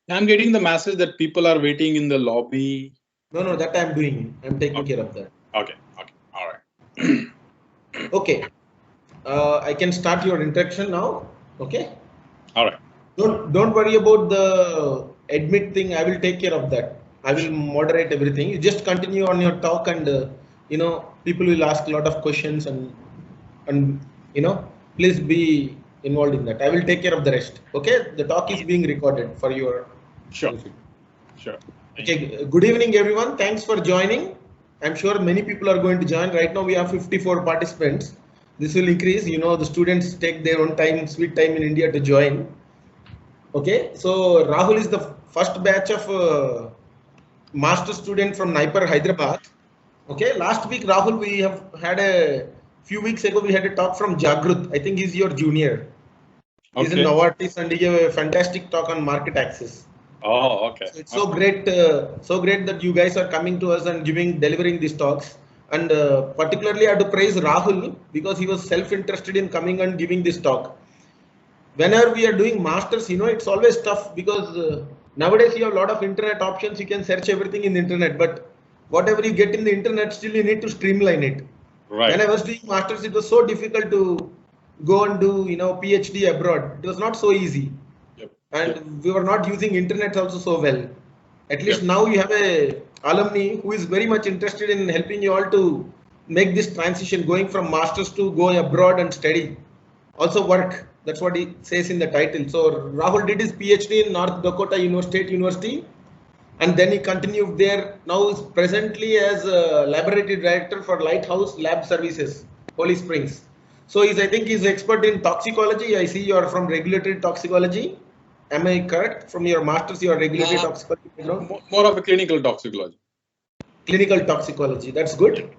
I'm getting the message that people are waiting in the lobby. No, that I'm doing. I'm taking care of that. Okay, all right. Okay, I can start your introduction now. Okay. All right. Don't worry about the admit thing. I will take care of that. I will moderate everything. You just continue on your talk, and people will ask a lot of questions, and please be involved in that. I will take care of the rest. Okay. The talk is being recorded for your Sure. benefit. Sure. Okay. Good evening, everyone. Thanks for joining. I'm sure many people are going to join. Right now, we have 54 participants. This will increase. The students take their own time, sweet time in India to join. Okay, so Rahul is the first batch of master student from NIPER Hyderabad. Okay, last week Rahul, we have had a few weeks ago we had a talk from Jagrut. I think he's your junior. He's in Novartis and he gave a fantastic talk on market access. Oh, okay. So it's so great that you guys are coming to us and delivering these talks. And particularly I have to praise Rahul because he was self-interested in coming and giving this talk. Whenever we are doing masters, it's always tough because nowadays you have a lot of internet options. You can search everything in the internet, but whatever you get in the internet, still you need to streamline it. Right. When I was doing masters, it was so difficult to go and do PhD abroad. It was not so easy. Yep. And we were not using internet also so well. At least now you have a alumni who is very much interested in helping you all to make this transition, going from masters to go abroad and study, also work. That's what he says in the title. So Rahul did his PhD in North Dakota State University, and then he continued there. Now is presently as a laboratory director for Lighthouse Lab Services, Holy Springs. So I think he's expert in toxicology. I see you are from regulatory toxicology. Am I correct? From your master's, you are regulatory toxicology background? More of a clinical toxicology. Clinical toxicology. That's good.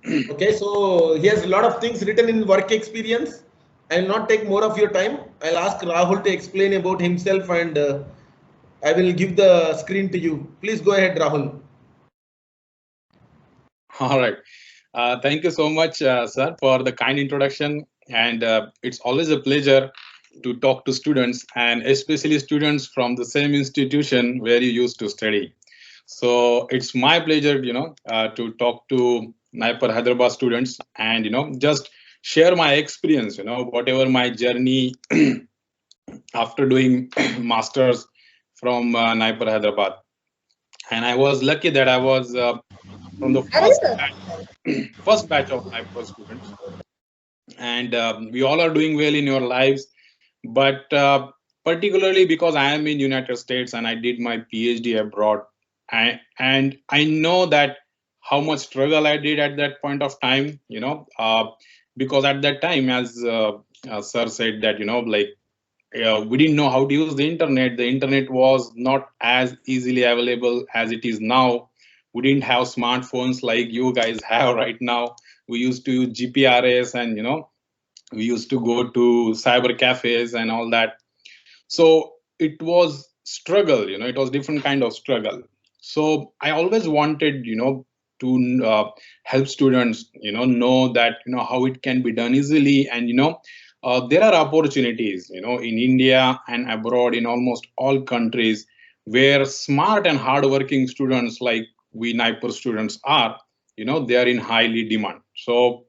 Okay, so he has a lot of things written in work experience. I will not take more of your time. I'll ask Rahul to explain about himself, and I will give the screen to you. Please go ahead, Rahul. All right. Thank you so much, sir, for the kind introduction. And it's always a pleasure to talk to students, and especially students from the same institution where you used to study. So it's my pleasure, to talk to NIPER Hyderabad students and, just share my experience, whatever my journey after doing masters from NIPER Hyderabad. And I was lucky that I was from the first batch of NIPER students. And we all are doing well in your lives, but particularly because I am in United States and I did my PhD abroad, and I know that how much struggle I did at that point of time, because at that time, as sir said, that we didn't know how to use the internet. The internet was not as easily available as it is now. We didn't have smartphones like you guys have right now. We used to use GPRS, and we used to go to cyber cafes and all that. So it was struggle, it was different kind of struggle. So I always wanted, to help students, know that, how it can be done easily. And, there are opportunities, in India and abroad, in almost all countries, where smart and hardworking students like we NIPER students are, they are in highly demand. So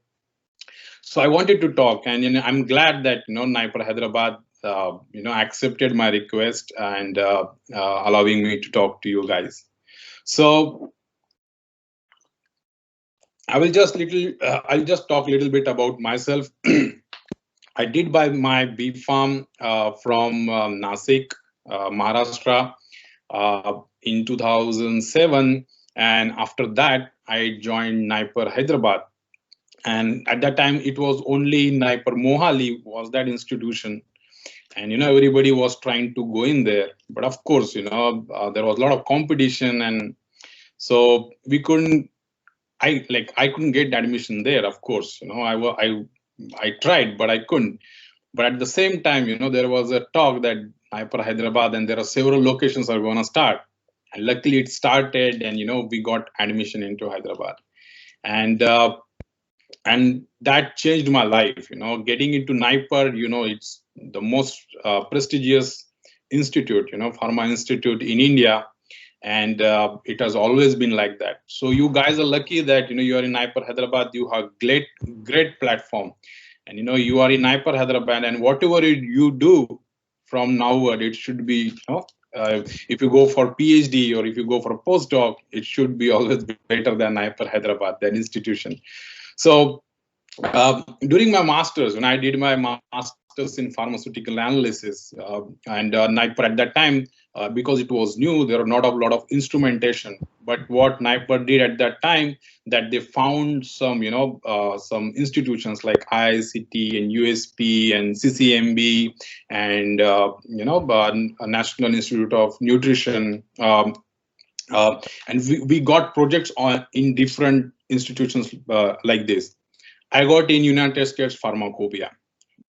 I wanted to talk, and I'm glad that NIPER Hyderabad accepted my request and allowing me to talk to you guys. So I'll just talk a little bit about myself. I did buy my B Pharm from Nasik, Maharashtra, in 2007, and after that I joined NIPER Hyderabad. And at that time, it was only NIPER Mohali was that institution, and everybody was trying to go in there. But of course, there was a lot of competition, and so we couldn't. I couldn't get admission there. Of course, I tried, but I couldn't. But at the same time, there was a talk that NIPER Hyderabad, and there are several locations are going to start. And luckily, it started, and we got admission into Hyderabad, and that changed my life. Getting into NIPER, it's the most prestigious institute, pharma institute in India, and it has always been like that. So you guys are lucky that you are in NIPER Hyderabad. You have great platform, and you are in NIPER Hyderabad, and whatever you do from now on, it should be if you go for PhD or if you go for a postdoc, it should be always better than NIPER Hyderabad, that institution. So during my masters, when I did my masters in pharmaceutical analysis, and NIPER at that time, because it was new, there were not a lot of instrumentation. But what NIPER did at that time, that they found some institutions like IICT and USP and CCMB and National Institute of Nutrition. And we got projects in different institutions like this. I got in United States Pharmacopoeia,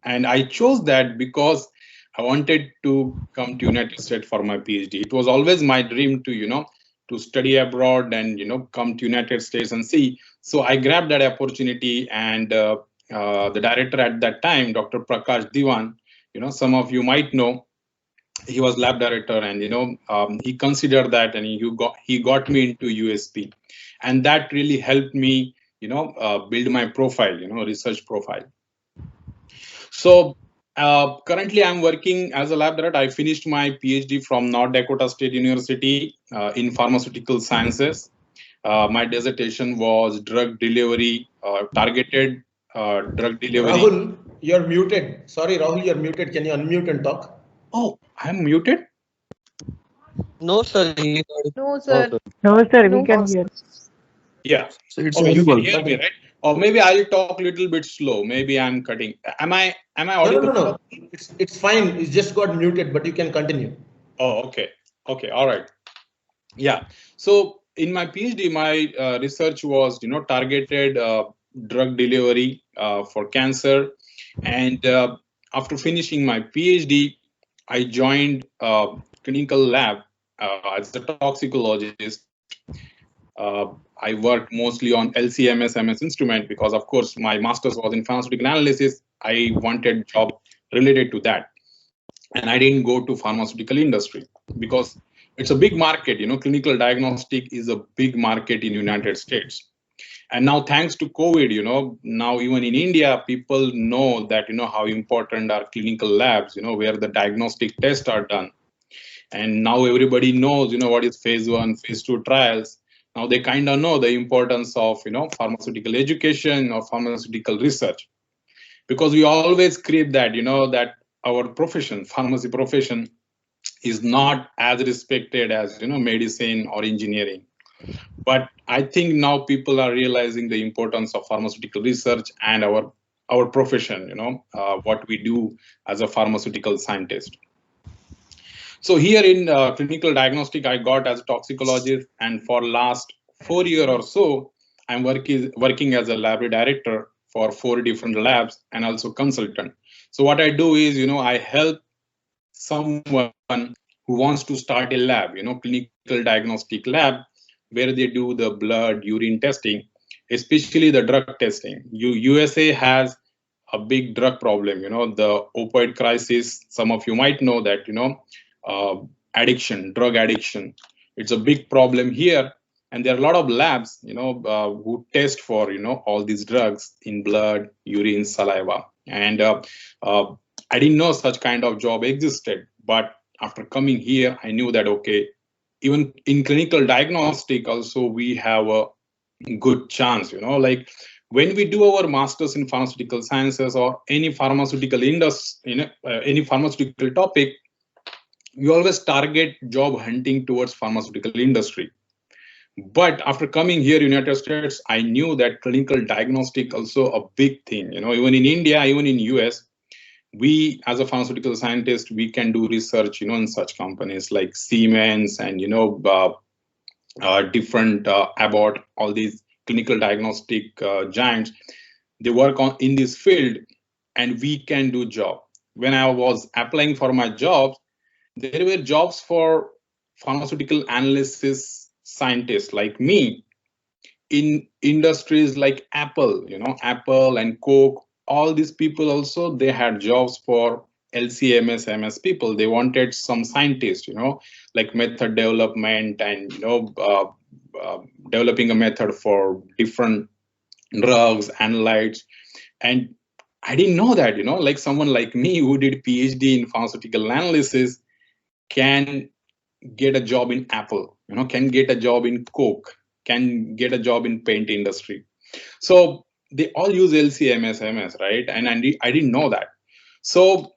and I chose that because I wanted to come to United States for my PhD. It was always my dream to study abroad and come to United States and see. So I grabbed that opportunity, and the director at that time, Dr. Prakash Diwan, some of you might know, he was lab director, and he considered that, and he got me into USP, and that really helped me build my profile, research profile. So currently I'm working as a lab director. I finished my PhD from North Dakota State University in pharmaceutical sciences. My dissertation was drug delivery, targeted drug delivery. Rahul, you're muted. Sorry, Rahul, you're muted. Can you unmute and talk? Oh, I'm muted? No, sir. No, sir. No, sir, we can hear. Yeah. So it's Okay, you can audible. hear me, right? Or maybe I'll talk a little bit slow. Maybe I'm cutting. Am I audible? No. It's fine. It's just got muted, but you can continue. Oh, okay. Okay. All right. Yeah. So in my PhD, my research was, targeted drug delivery for cancer. And after finishing my PhD, I joined clinical lab as a toxicologist. I worked mostly on LCMS, MS instrument, because of course my master's was in pharmaceutical analysis. I wanted job related to that, and I didn't go to pharmaceutical industry because it's a big market. Clinical diagnostic is a big market in United States. And now, thanks to COVID, now even in India, people know that, how important are clinical labs, where the diagnostic tests are done. And now everybody knows, what is phase 1, phase 2 trials. Now they kind of know the importance of, pharmaceutical education or pharmaceutical research, because we always crave that, that our profession, pharmacy profession, is not as respected as, medicine or engineering. But I think now people are realizing the importance of pharmaceutical research and our profession, what we do as a pharmaceutical scientist. So here in clinical diagnostic, I got as a toxicologist, and for last 4 years or so, I'm working as a laboratory director for 4 different labs and also consultant. So what I do is, I help someone who wants to start a lab, clinical diagnostic lab, where they do the blood, urine testing, especially the drug testing. USA has a big drug problem, the opioid crisis. Some of you might know that, addiction, drug addiction. It's a big problem here. And there are a lot of labs, who test for, all these drugs in blood, urine, saliva. And I didn't know such kind of job existed. But after coming here, I knew that, okay, even in clinical diagnostic also, we have a good chance, like when we do our masters in pharmaceutical sciences or any pharmaceutical industry, any pharmaceutical topic, we always target job hunting towards pharmaceutical industry. But after coming here, United States, I knew that clinical diagnostic also a big thing. Even in India, even in US, we as a pharmaceutical scientist, we can do research, in such companies like Siemens and different Abbott, all these clinical diagnostic giants. They work on in this field, and we can do job. When I was applying for my jobs, there were jobs for pharmaceutical analysis scientists like me in industries like Apple, Apple and Coke. All these people also, they had jobs for LCMS, MS people, they wanted some scientists, like method development and, developing a method for different drugs, analytes. And I didn't know that, like someone like me who did PhD in pharmaceutical analysis can get a job in Apple, can get a job in Coke, can get a job in paint industry. So they all use LCMS, MS, right? And I didn't know that. So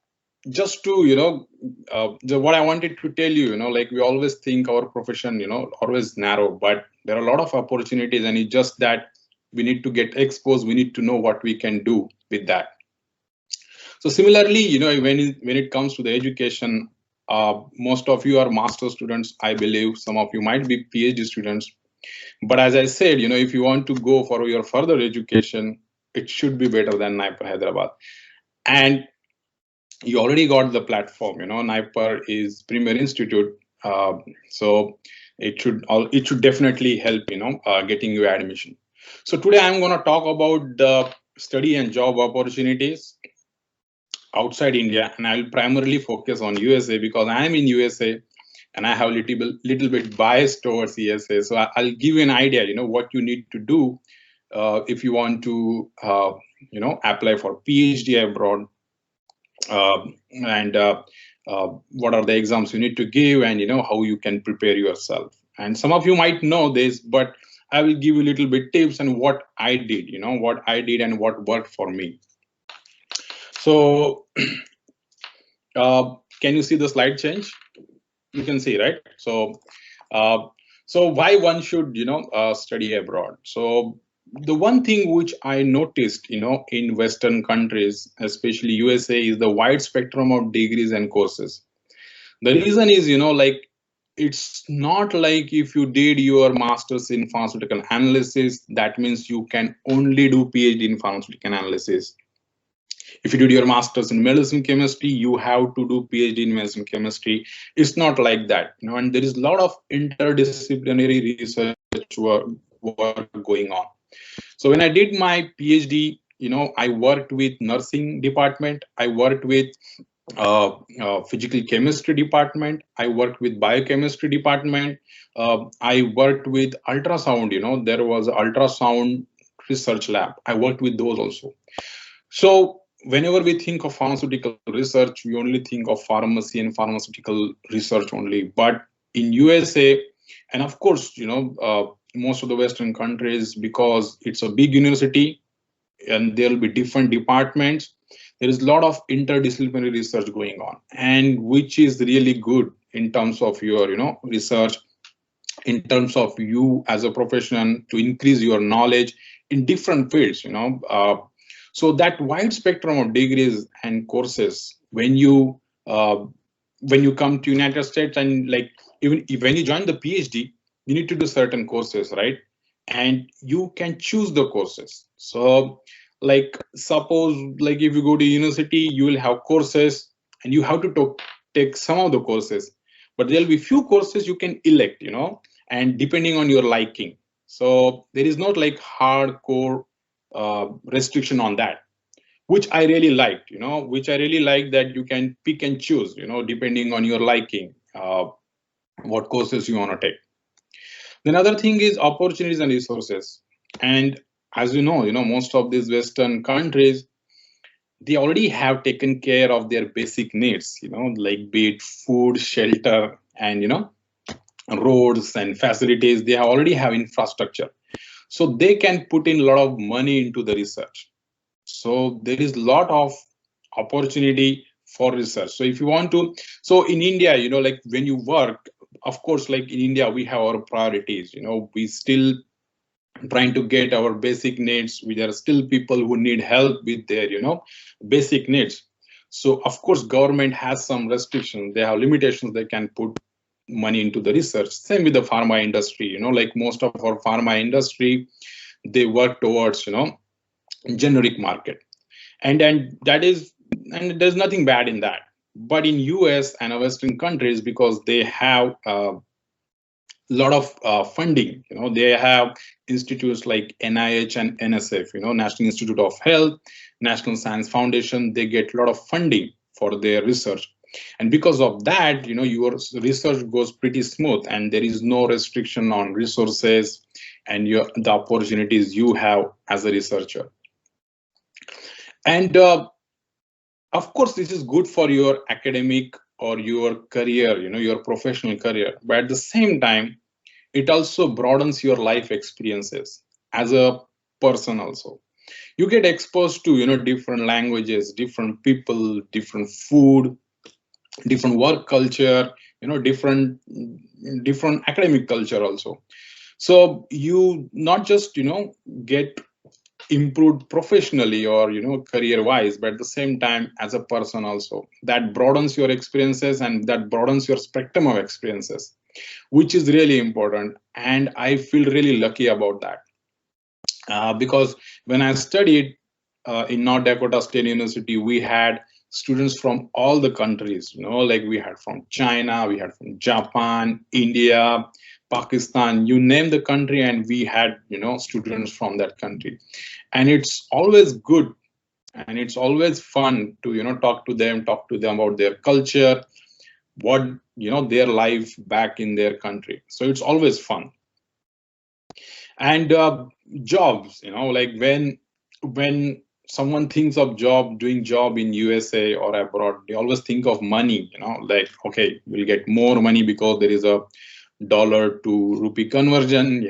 just to, what I wanted to tell you, like we always think our profession, always narrow, but there are a lot of opportunities, and it's just that we need to get exposed. We need to know what we can do with that. So similarly, when it comes to the education, most of you are master students, I believe. Some of you might be PhD students. But as I said, if you want to go for your further education, it should be better than NIPER Hyderabad. And you already got the platform. NIPER is Premier Institute, so it should definitely help. Getting you admission. So today I'm going to talk about the study and job opportunities outside India, and I will primarily focus on USA because I am in USA and I have a little bit bias towards USA. So I'll give you an idea, what you need to do if you want to, apply for PhD abroad, and what are the exams you need to give, and how you can prepare yourself. And some of you might know this, but I will give you a little bit tips and what I did, and what worked for me. So can you see the slide change? You can see, right? So why one should study abroad? So the one thing which I noticed in Western countries, especially USA, is the wide spectrum of degrees and courses. The reason is like it's not like if you did your master's in pharmaceutical analysis, that means you can only do PhD in pharmaceutical analysis. If you did your master's in medicine chemistry, you have to do PhD in medicine chemistry. It's not like that, and there is a lot of interdisciplinary research work going on. So when I did my PhD, I worked with nursing department, I worked with physical chemistry department, I worked with biochemistry department, I worked with ultrasound, there was ultrasound research lab. I worked with those also. So whenever we think of pharmaceutical research, we only think of pharmacy and pharmaceutical research only. But in USA, and of course, most of the Western countries, because it's a big university and there will be different departments, there is a lot of interdisciplinary research going on, and which is really good in terms of your, research, in terms of you as a professional to increase your knowledge in different fields, so that wide spectrum of degrees and courses, when you come to United States, and like even when you join the PhD, you need to do certain courses, right? And you can choose the courses. So like suppose like if you go to university, you will have courses and you have to take some of the courses, but there'll be few courses you can elect, and depending on your liking. So there is not like hardcore restriction on that, which I really liked, that you can pick and choose, depending on your liking, what courses you want to take. The other thing is opportunities and resources. And as you know, most of these Western countries, they already have taken care of their basic needs, like be it food, shelter, and, roads and facilities. They already have infrastructure. So they can put in a lot of money into the research. So there is a lot of opportunity for research. So if you want to, so in India, like when you work, of course, like in India, we have our priorities, we still trying to get our basic needs. There are still people who need help with their, basic needs. So of course, government has some restrictions. They have limitations. They can put money into the research. Same with the pharma industry, like most of our pharma industry, they work towards, generic market, and there's nothing bad in that. But in US and Western countries, because they have a lot of funding, they have institutes like NIH and NSF, National Institute of Health, National Science Foundation, they get a lot of funding for their research. And because of that, your research goes pretty smooth, and there is no restriction on resources and the opportunities you have as a researcher. And of course, this is good for your academic or your career, your professional career. But at the same time, it also broadens your life experiences as a person also. You get exposed to, different languages, different people, different food, different work culture, different academic culture also. So you not just, get improved professionally or career wise, but at the same time as a person also. That broadens your experiences and that broadens your spectrum of experiences, which is really important. And I feel really lucky about that, because when I studied in North Dakota State University, we had students from all the countries, like we had from China, we had from Japan, India, Pakistan, you name the country, and we had, students from that country. And it's always good and it's always fun to, talk to them about their culture, what, their life back in their country. So it's always fun. And jobs, like when someone thinks of doing job in USA or abroad, they always think of money, like, okay, we'll get more money because there is a dollar to rupee conversion,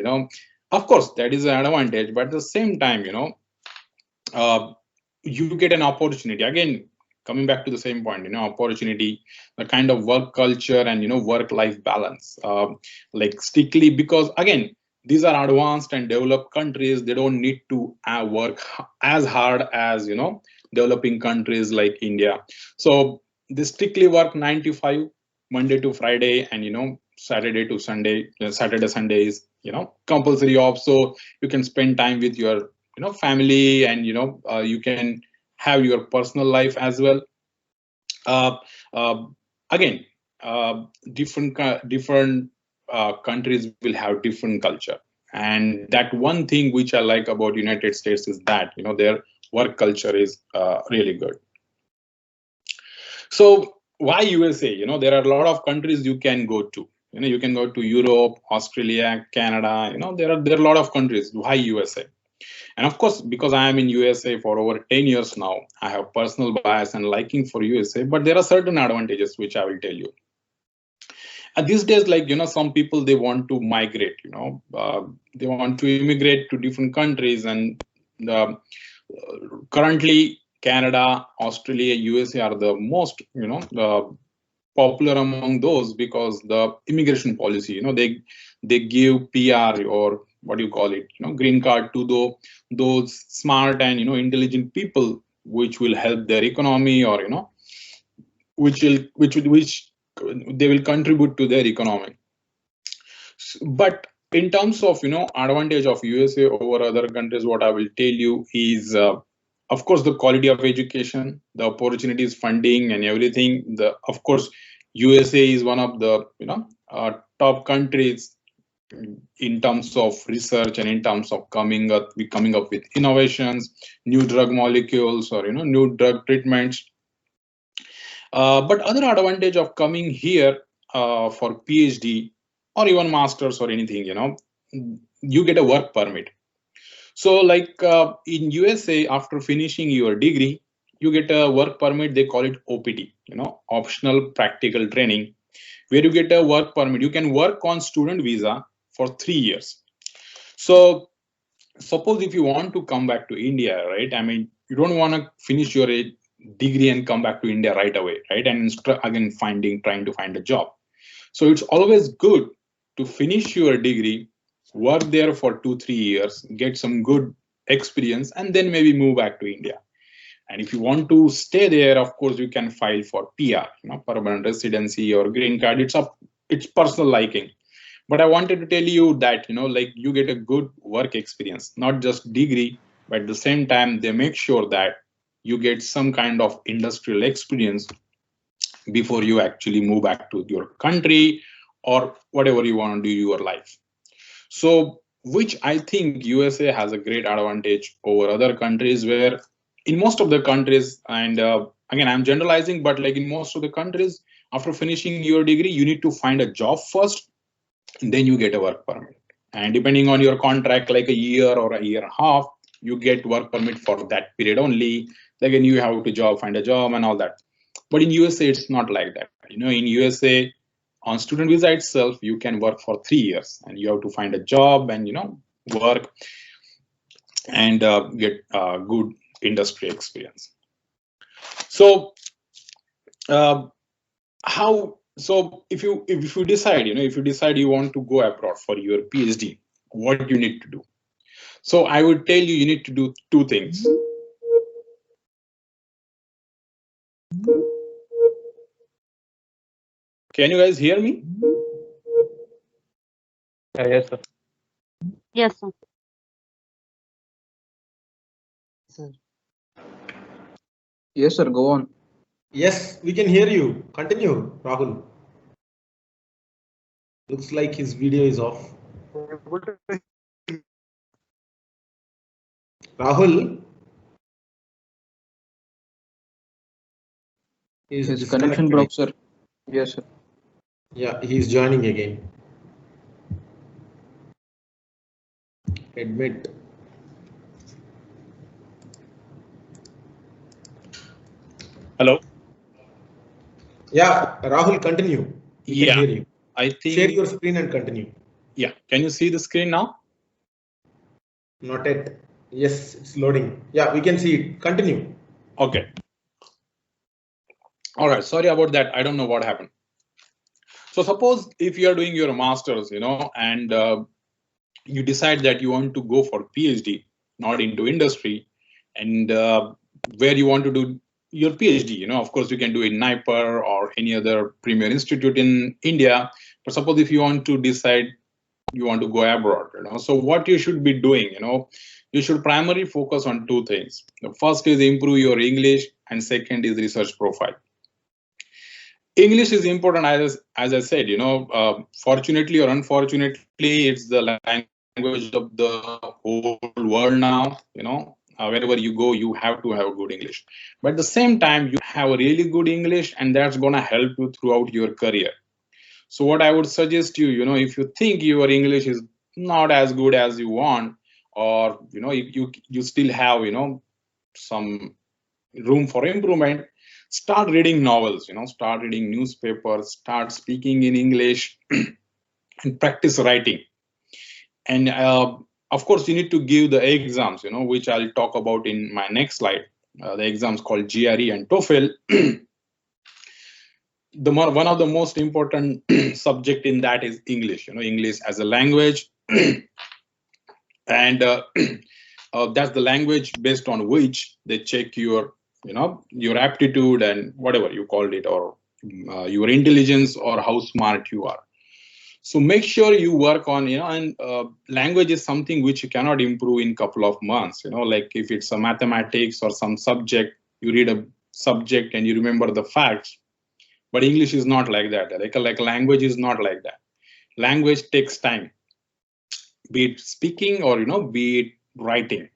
of course that is an advantage, but at the same time, you get an opportunity. Again, coming back to the same point, opportunity, the kind of work culture and work-life balance, like strictly, because again, these are advanced and developed countries. They don't need to work as hard as developing countries like India. So they strictly work 9 to 5, Monday to Friday, and Saturday to Sunday. Saturday, Sunday is compulsory off, so you can spend time with your family, and you can have your personal life as well. Uh, uh, Again, different countries will have different culture, and that one thing which I like about United States is that their work culture is really good. So why USA? There are a lot of countries you can go to. You can go to Europe, Australia, Canada. There are a lot of countries. Why USA? And of course, because I am in USA for over 10 years now, I have personal bias and liking for USA, but there are certain advantages which I will tell you. And these days, like, some people, they want to migrate, they want to immigrate to different countries. And currently, Canada, Australia, USA are the most, popular among those, because the immigration policy, they give PR, or what do you call it, green card to those smart and intelligent people, which will help their economy, or which they will contribute to their economy. But in terms of advantage of USA over other countries, what I will tell you is, of course, the quality of education, the opportunities, funding, and everything. Of course, USA is one of the top countries in terms of research and in terms of coming up with innovations, new drug molecules, or new drug treatments. But other advantage of coming here for PhD or even masters or anything, you get a work permit. So like in USA, after finishing your degree, you get a work permit. They call it OPT, optional practical training, where you get a work permit. You can work on student visa for 3 years. So suppose if you want to come back to India, right? I mean, you don't want to finish your degree and come back to India right away, right? And again, trying to find a job. So it's always good to finish your degree, work there for 2-3 years, get some good experience, and then maybe move back to India. And if you want to stay there, of course, you can file for PR, permanent residency or green card. It's personal liking. But I wanted to tell you that, like, you get a good work experience, not just degree, but at the same time, they make sure that you get some kind of industrial experience before you actually move back to your country or whatever you want to do in your life. So, which I think USA has a great advantage over other countries, where in most of the countries, and again, I'm generalizing, but like in most of the countries, after finishing your degree, you need to find a job first, and then you get a work permit. And depending on your contract, like a year or a year and a half, you get work permit for that period only. Again, you have to find a job and all that. But in USA, it's not like that. In USA, on student visa itself, you can work for 3 years, and you have to find a job and work and get good industry experience. So if you decide you want to go abroad for your PhD, what you need to do? So I would tell you need to do two things. Can you guys hear me? Yes, sir. Yes, sir. Yes, sir. Go on. Yes, we can hear you. Continue, Rahul. Looks like his video is off. Rahul? His connection broke, sir. Yes, sir. Yeah, he's joining again. Admit. Hello? Yeah, Rahul, continue. We can hear you. I think. Share your screen and continue. Yeah, can you see the screen now? Not yet. Yes, it's loading. Yeah, we can see it. Continue. Okay. All right, sorry about that. I don't know what happened. So suppose if you are doing your master's, and you decide that you want to go for PhD, not into industry, and where you want to do your PhD, of course you can do it in NIPER or any other premier institute in India. But suppose if you want to decide you want to go abroad, so what you should be doing, you should primarily focus on two things. The first is improve your English, and second is research profile. English is important, as I said, fortunately or unfortunately, it's the language of the whole world now. Wherever you go, you have to have good English. But at the same time, you have a really good English, and that's going to help you throughout your career. So what I would suggest you, if you think your English is not as good as you want, or you still have some room for improvement, start reading novels, start reading newspapers, start speaking in English, and practice writing. And of course, you need to give the exams, which I'll talk about in my next slide. The exams called Gre and Toefl. One of the most important subject in that is English, English as a language. And that's the language based on which they check your your aptitude and whatever you called it, or your intelligence, or how smart you are. So make sure you work on, and language is something which you cannot improve in couple of months. Like if it's a mathematics or some subject, you read a subject and you remember the facts. But English is not like that. Like language is not like that. Language takes time, be it speaking or be it writing.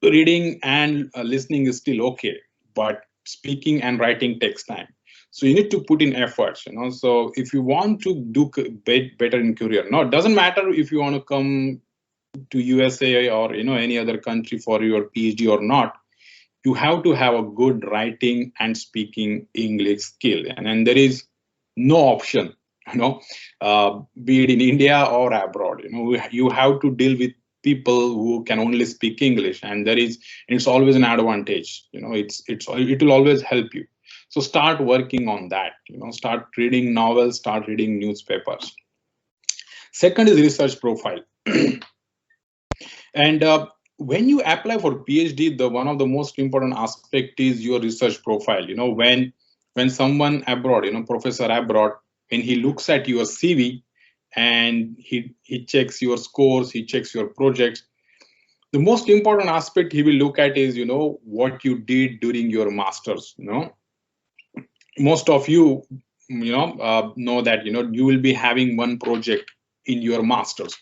Reading and listening is still okay, but speaking and writing takes time. So you need to put in efforts, So if you want to do better in career, it doesn't matter if you want to come to USA or any other country for your PhD or not. You have to have a good writing and speaking English skill, and there is no option, be it in India or abroad. You have to deal with people who can only speak English, and it's always an advantage. It will always help you. So start working on that. Start reading novels, start reading newspapers. Second is research profile. And when you apply for PhD, one of the most important aspect is your research profile. When someone abroad, professor abroad, when he looks at your CV and he checks your scores, he checks your projects, the most important aspect he will look at is what you did during your masters. Most of you know that you will be having one project in your masters,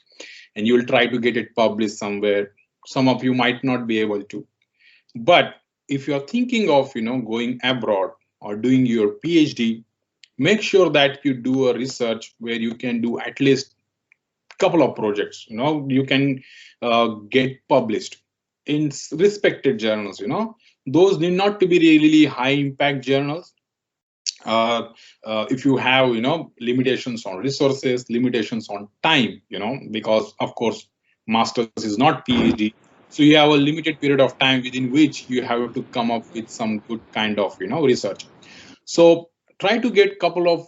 and you will try to get it published somewhere. Some of you might not be able to, but if you are thinking of, going abroad or doing your PhD, make sure that you do a research where you can do at least a couple of projects. You can get published in respected journals. Those need not to be really high impact journals. If you have, limitations on resources, limitations on time, because of course masters is not PhD, so you have a limited period of time within which you have to come up with some good kind of, research. So try to get couple of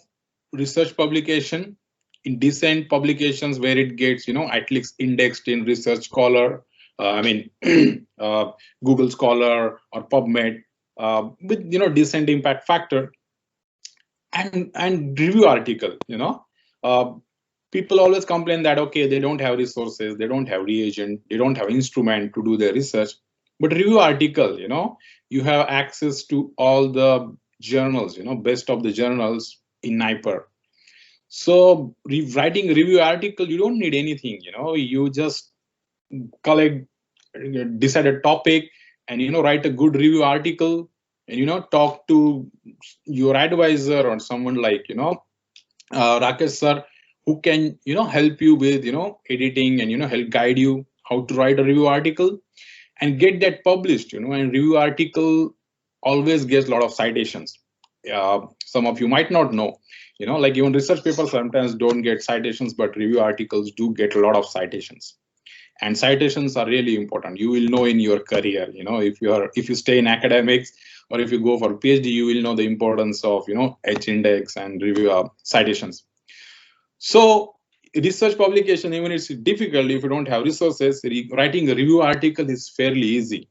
research publication in decent publications where it gets, at least indexed in Research Scholar, uh, Google Scholar or PubMed, with, decent impact factor. And review article, uh, people always complain that, okay, they don't have resources, they don't have reagent, they don't have instrument to do their research. But review article, you have access to all the journals, best of the journals in NIPER. So writing a review article, you don't need anything, you just collect, decide a topic, and write a good review article, and talk to your advisor or someone like Rakesh sir, who can help you with editing and help guide you how to write a review article and get that published. And review article always gets a lot of citations. Some of you might not know, like even research papers sometimes don't get citations, but review articles do get a lot of citations. And citations are really important. You will know in your career, if you stay in academics or if you go for PhD, you will know the importance of H index and review citations. So research publication, even it's difficult if you don't have resources. Writing a review article is fairly easy.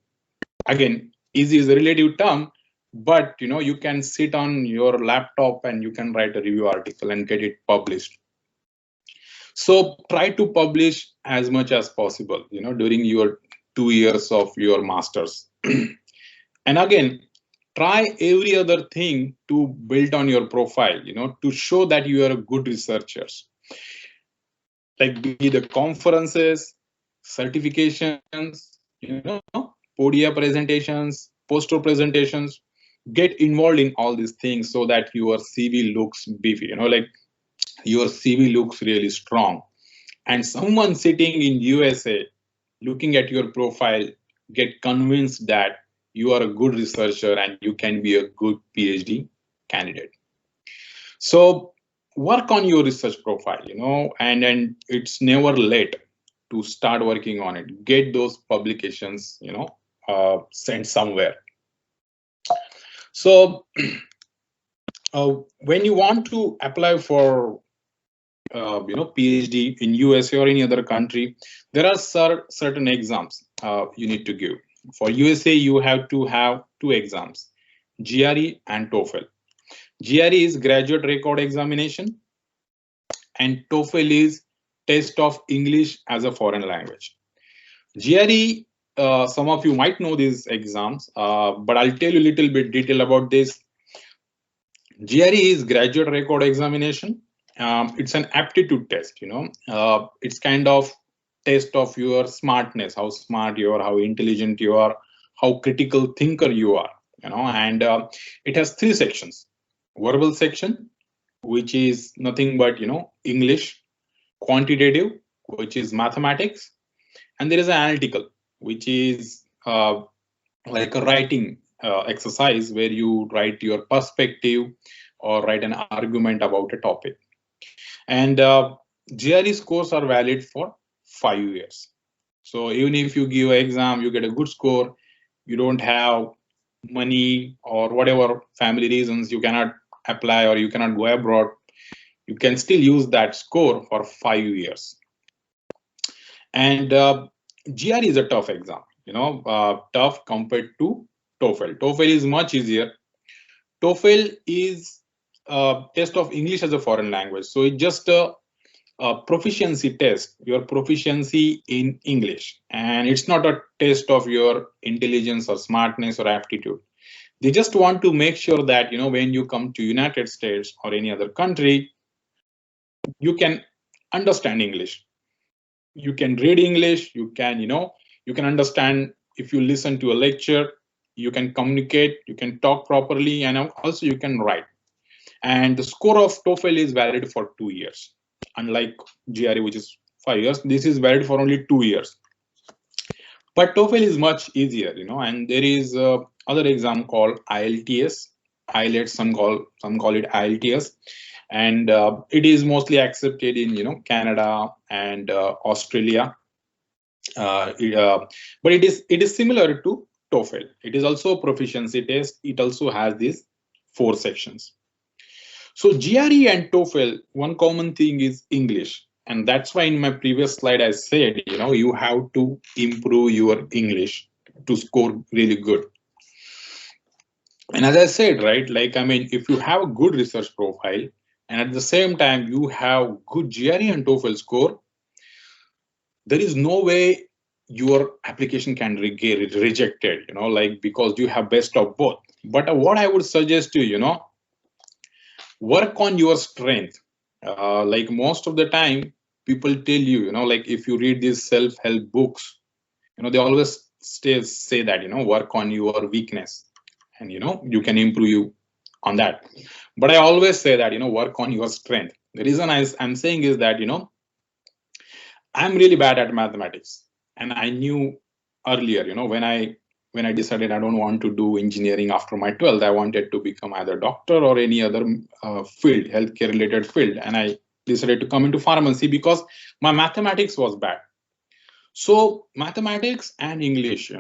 Again, easy is a relative term, but you can sit on your laptop and you can write a review article and get it published. So try to publish as much as possible, during your 2 years of your masters. And again, try every other thing to build on your profile, to show that you are a good researchers. Like be the conferences, certifications, podia presentations, poster presentations. Get involved in all these things so that your CV looks beefy, like your CV looks really strong. And someone sitting in USA looking at your profile get convinced that you are a good researcher and you can be a good PhD candidate. So work on your research profile, and it's never late to start working on it. Get those publications, sent somewhere. So when you want to apply for PhD in USA or any other country, there are certain exams you need to give. For USA, you have to have 2 exams, GRE and TOEFL. GRE is Graduate Record Examination, and TOEFL is Test of English as a Foreign Language. GRE, some of you might know these exams, but I'll tell you a little bit detail about this. GRE is Graduate Record Examination. It's an aptitude test, it's kind of test of your smartness, how smart you are, how intelligent you are, how critical thinker you are, and it has 3 sections. Verbal section, which is nothing but, English. Quantitative, which is mathematics. And there is an analytical, which is like a writing exercise where you write your perspective or write an argument about a topic. And GRE scores are valid for 5 years. So even if you give an exam, you get a good score, you don't have money or whatever family reasons, you cannot apply or you cannot go abroad, you can still use that score for 5 years. And GRE is a tough exam, tough compared to TOEFL. TOEFL is much easier. TOEFL is a test of English as a foreign language. So it's just a proficiency test, your proficiency in English. And it's not a test of your intelligence or smartness or aptitude. They just want to make sure that, when you come to United States or any other country, you can understand English. You can read English, you can understand if you listen to a lecture, you can communicate, you can talk properly, and also you can write. And the score of TOEFL is valid for 2 years. Unlike GRE, which is 5 years, this is valid for only 2 years. But TOEFL is much easier, and there is other exam called IELTS. IELTS, some call it IELTS, and it is mostly accepted in Canada and Australia. But it is similar to TOEFL. It is also a proficiency test. It also has these 4 sections. So GRE and TOEFL, one common thing is English. And that's why in my previous slide, I said, you have to improve your English to score really good. And as I said, right, if you have a good research profile and at the same time you have good GRE and TOEFL score, there is no way your application can get rejected, because you have best of both. But what I would suggest to you, work on your strength. Like most of the time, people tell you, if you read these self-help books, they always say that, work on your weakness, and you can improve you on that. But I always say that, work on your strength. The reason I'm saying is that, I'm really bad at mathematics, and I knew earlier, when I decided I don't want to do engineering after my 12th, I wanted to become either doctor or any other field, healthcare related field. And I decided to come into pharmacy because my mathematics was bad. So mathematics and English,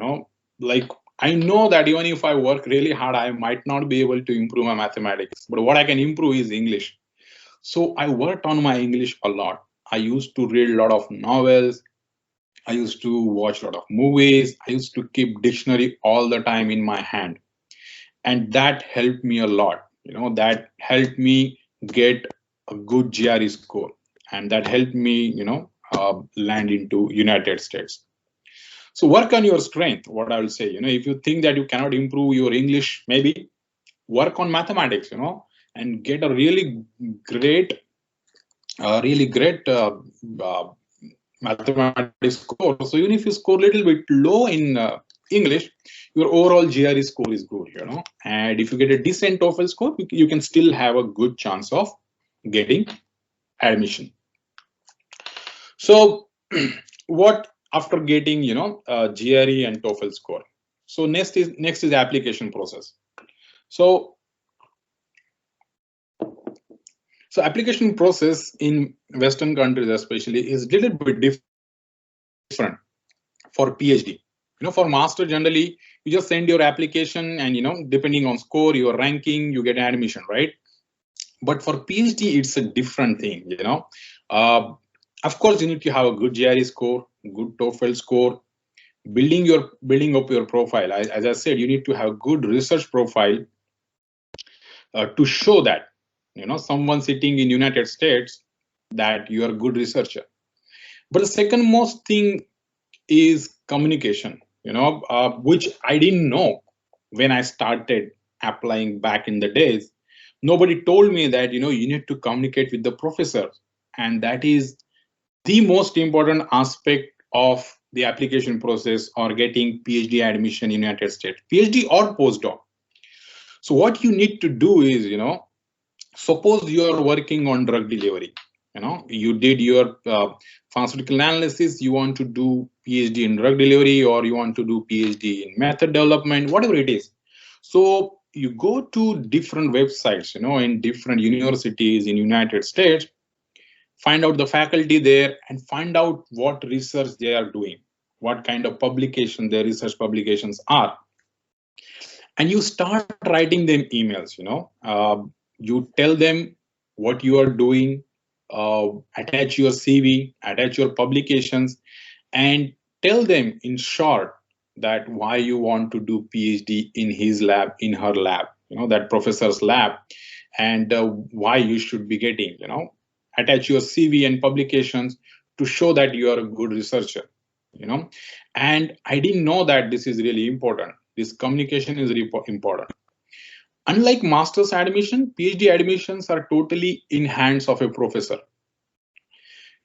I know that even if I work really hard, I might not be able to improve my mathematics, but what I can improve is English. So I worked on my English a lot. I used to read a lot of novels. I used to watch a lot of movies. I used to keep dictionary all the time in my hand. And that helped me a lot. That helped me get a good GRE score. And that helped me, land into United States. So work on your strength, what I will say. If you think that you cannot improve your English, maybe work on mathematics, and get a really great mathematics score. So even if you score a little bit low in English, your overall GRE score is good, and if you get a decent TOEFL score, you can still have a good chance of getting admission. So what after getting, GRE and TOEFL score? So next is application process. So application process in Western countries especially is a little bit different for PhD. For master, generally, you just send your application and, depending on score, your ranking, you get admission, right? But for PhD, it's a different thing, Of course, you need to have a good GRE score, good TOEFL score, building up your profile. As I said, you need to have good research profile to show that, someone sitting in United States that you are a good researcher. But the second most thing is communication, which I didn't know when I started applying back in the days. Nobody told me that, you need to communicate with the professor. And that is the most important aspect of the application process or getting PhD admission in United States, PhD or postdoc. So what you need to do is, suppose you are working on drug delivery, you did your pharmaceutical analysis, you want to do PhD in drug delivery, or you want to do PhD in method development, whatever it is. So you go to different websites, in different universities in United States, find out the faculty there and find out what research they are doing, what kind of publication their research publications are. And you start writing them emails, you tell them what you are doing, attach your CV, attach your publications, and tell them in short that why you want to do PhD in his lab, in her lab, that professor's lab, and why you should be getting, attach your CV and publications to show that you are a good researcher, and I didn't know that this is really important. This communication is really important. Unlike master's admission, PhD admissions are totally in hands of a professor.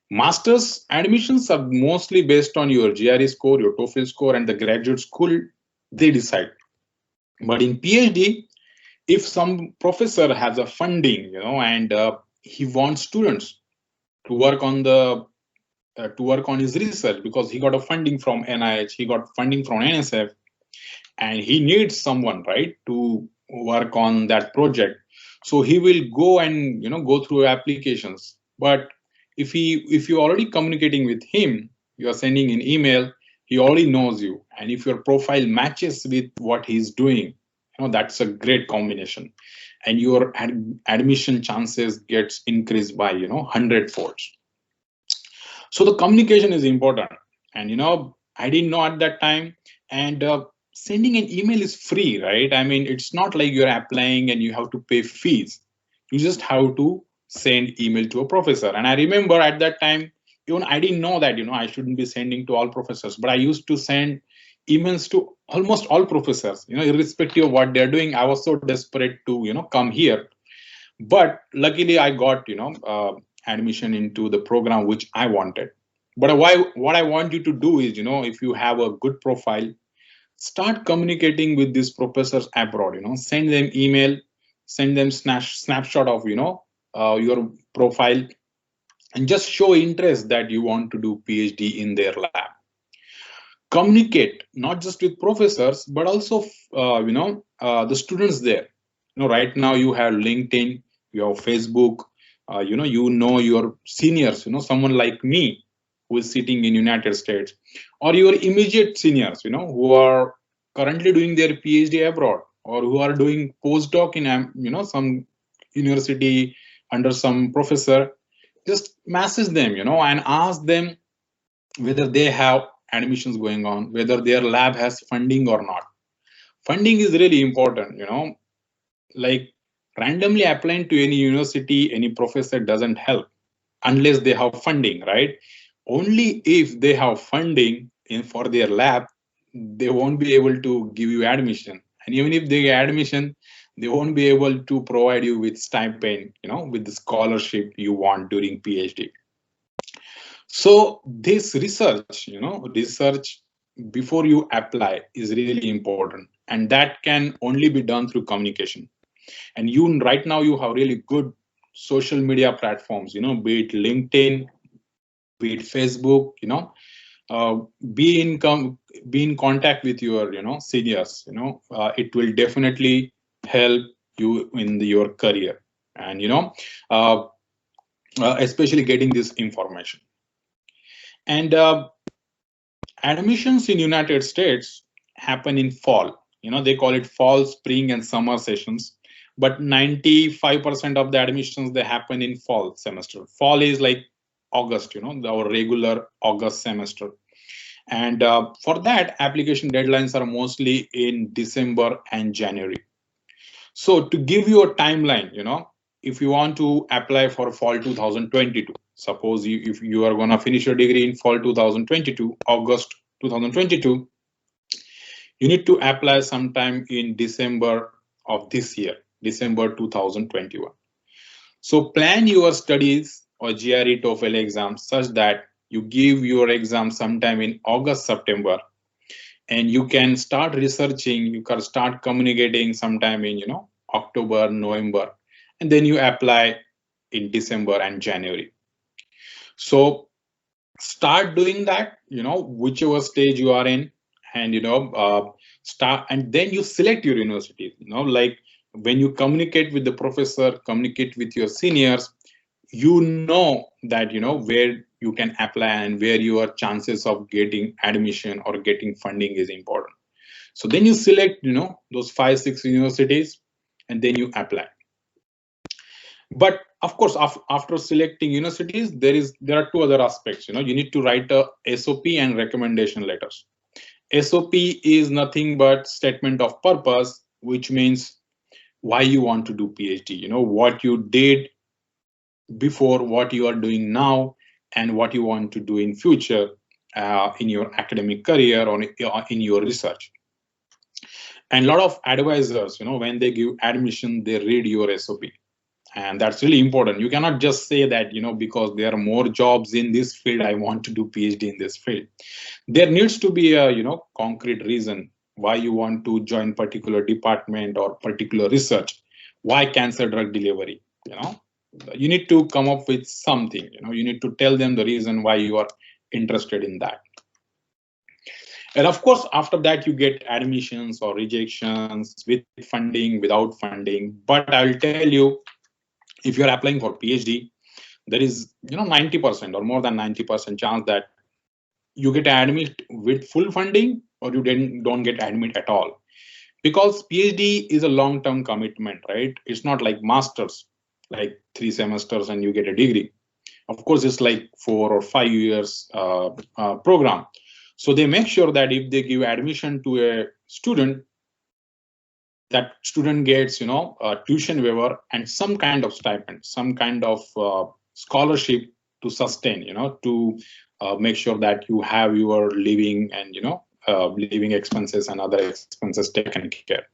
Master's admissions are mostly based on your GRE score, your TOEFL score, and the graduate school, they decide. But in PhD, if some professor has a funding, and he wants students to work on his research because he got a funding from NIH, he got funding from NSF, and he needs someone, right, to work on that project. So he will go and go through applications. But if you're already communicating with him, you are sending an email, he already knows you, and if your profile matches with what he's doing, that's a great combination, and your admission chances gets increased by 100 folds. So the communication is important, and I didn't know at that time. And sending an email is free, right? I mean, it's not like you're applying and you have to pay fees. You just have to send email to a professor. And I remember at that time, even I didn't know that I shouldn't be sending to all professors, but I used to send emails to almost all professors, irrespective of what they're doing. I was so desperate to come here, but luckily I got admission into the program which I wanted. But what I want you to do is, if you have a good profile, start communicating with these professors abroad. Send them email, send them snapshot of your profile, and just show interest that you want to do PhD in their lab. Communicate not just with professors but also the students there. Right now you have LinkedIn, you have Facebook, your seniors, someone like me who is sitting in United States, or your immediate seniors, who are currently doing their PhD abroad, or who are doing postdoc in some university under some professor. Just message them, and ask them whether they have admissions going on, whether their lab has funding or not. Funding is really important, like randomly applying to any university, any professor doesn't help unless they have funding, right? Only if they have funding for their lab, they won't be able to give you admission. And even if they get admission, they won't be able to provide you with stipend, with the scholarship you want during PhD. So this research before you apply is really important, and that can only be done through communication. And right now you have really good social media platforms, be it LinkedIn, be it Facebook, be in contact with your seniors. It will definitely help you in your career, and especially getting this information. And admissions in United States happen in fall. They call it fall, spring, and summer sessions. But 95% of the admissions, they happen in fall semester. Fall is like August, our regular August semester. And for that, application deadlines are mostly in December and January. So to give you a timeline, if you want to apply for fall 2022, suppose if you are going to finish your degree in fall 2022, August 2022, you need to apply sometime in December of this year, December 2021. So plan your studies or GRE TOEFL exams such that you give your exam sometime in August, September, and you can start researching, you can start communicating sometime in October, November, and then you apply in December and January. So start doing that, whichever stage you are in, and start, and then you select your university. Like when you communicate with the professor, communicate with your seniors, you know that where you can apply and where your chances of getting admission or getting funding is important. So then you select those 5-6 universities, and then you apply. But of course, after selecting universities, there are two other aspects. You need to write a SOP and recommendation letters. SOP is nothing but statement of purpose, which means why you want to do PhD. What you did before, what you are doing now, and what you want to do in future in your academic career or in your research. And a lot of advisors, when they give admission, they read your SOP. And that's really important. You cannot just say that, because there are more jobs in this field, I want to do PhD in this field. There needs to be a, concrete reason why you want to join particular department or particular research, why cancer drug delivery, you need to come up with something, you need to tell them the reason why you are interested in that. And of course, after that, you get admissions or rejections with funding, without funding. But I'll tell you, if you're applying for PhD, there is 90% or more than 90% chance that you get admit with full funding or you don't get admit at all, because PhD is a long-term commitment, right? It's not like masters, like 3 semesters and you get a degree. Of course, it's like 4 or 5 years program. So they make sure that if they give admission to a student, that student gets a tuition waiver and some kind of stipend, some kind of scholarship to sustain, to make sure that you have your living and living expenses and other expenses taken care.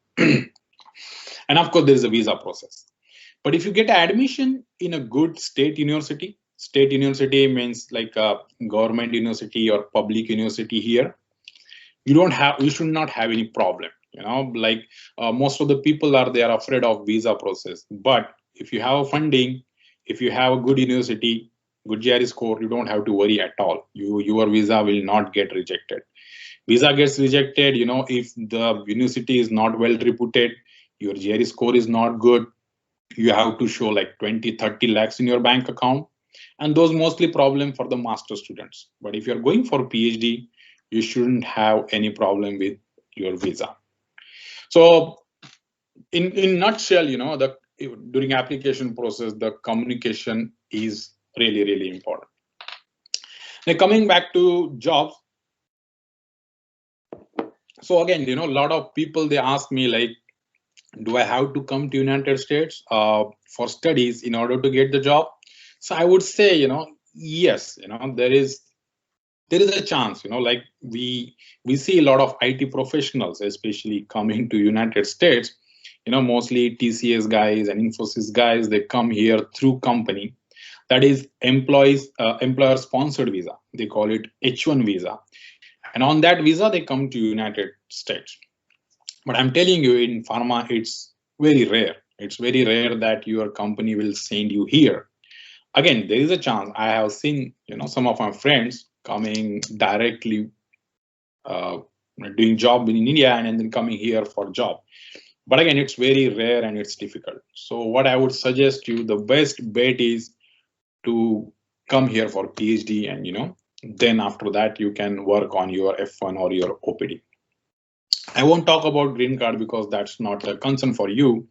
And of course, there is a visa process. But if you get admission in a good state university means like a government university or public university here, you should not have any problem. Like most of the people they are afraid of visa process. But if you have funding, if you have a good university, good GRE score, you don't have to worry at all. Your visa will not get rejected. Visa gets rejected, if the university is not well reputed, your GRE score is not good, you have to show like 20-30 lakhs in your bank account, and those mostly problem for the master students. But if you're going for PhD, you shouldn't have any problem with your visa. So in nutshell, during application process, the communication is really important. Now coming back to jobs. So again, a lot of people, they ask me like, do I have to come to United States for studies in order to get the job? So I would say, yes, there is a chance, like we see a lot of IT professionals, especially coming to United States, mostly TCS guys and Infosys guys, they come here through company, that is employer sponsored visa. They call it H1 visa. And on that visa, they come to United States. But I'm telling you, in pharma, it's very rare. It's very rare that your company will send you here. Again, there is a chance. I have seen, some of my friends coming directly, doing job in India and then coming here for job. But again, it's very rare and it's difficult. So what I would suggest you, the best bet is to come here for PhD, and then after that you can work on your F1 or your OPD. I won't talk about green card because that's not a concern for you.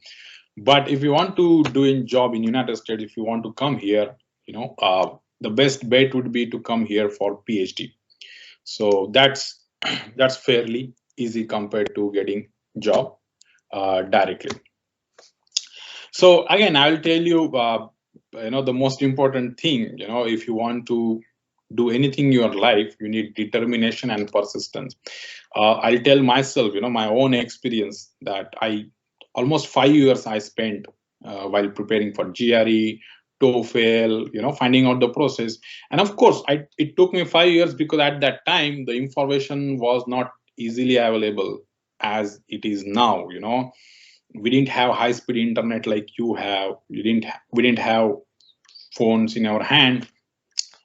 But if you want to do a job in United States, if you want to come here, the best bet would be to come here for PhD. So that's fairly easy compared to getting job directly. So again, I'll tell you, the most important thing, if you want to do anything in your life, you need determination and persistence. I'll tell myself, my own experience, that almost 5 years I spent while preparing for GRE, TOEFL, finding out the process. And of course, it took me 5 years because at that time, the information was not easily available as it is now. We didn't have high-speed internet like you have. We didn't have phones in our hand.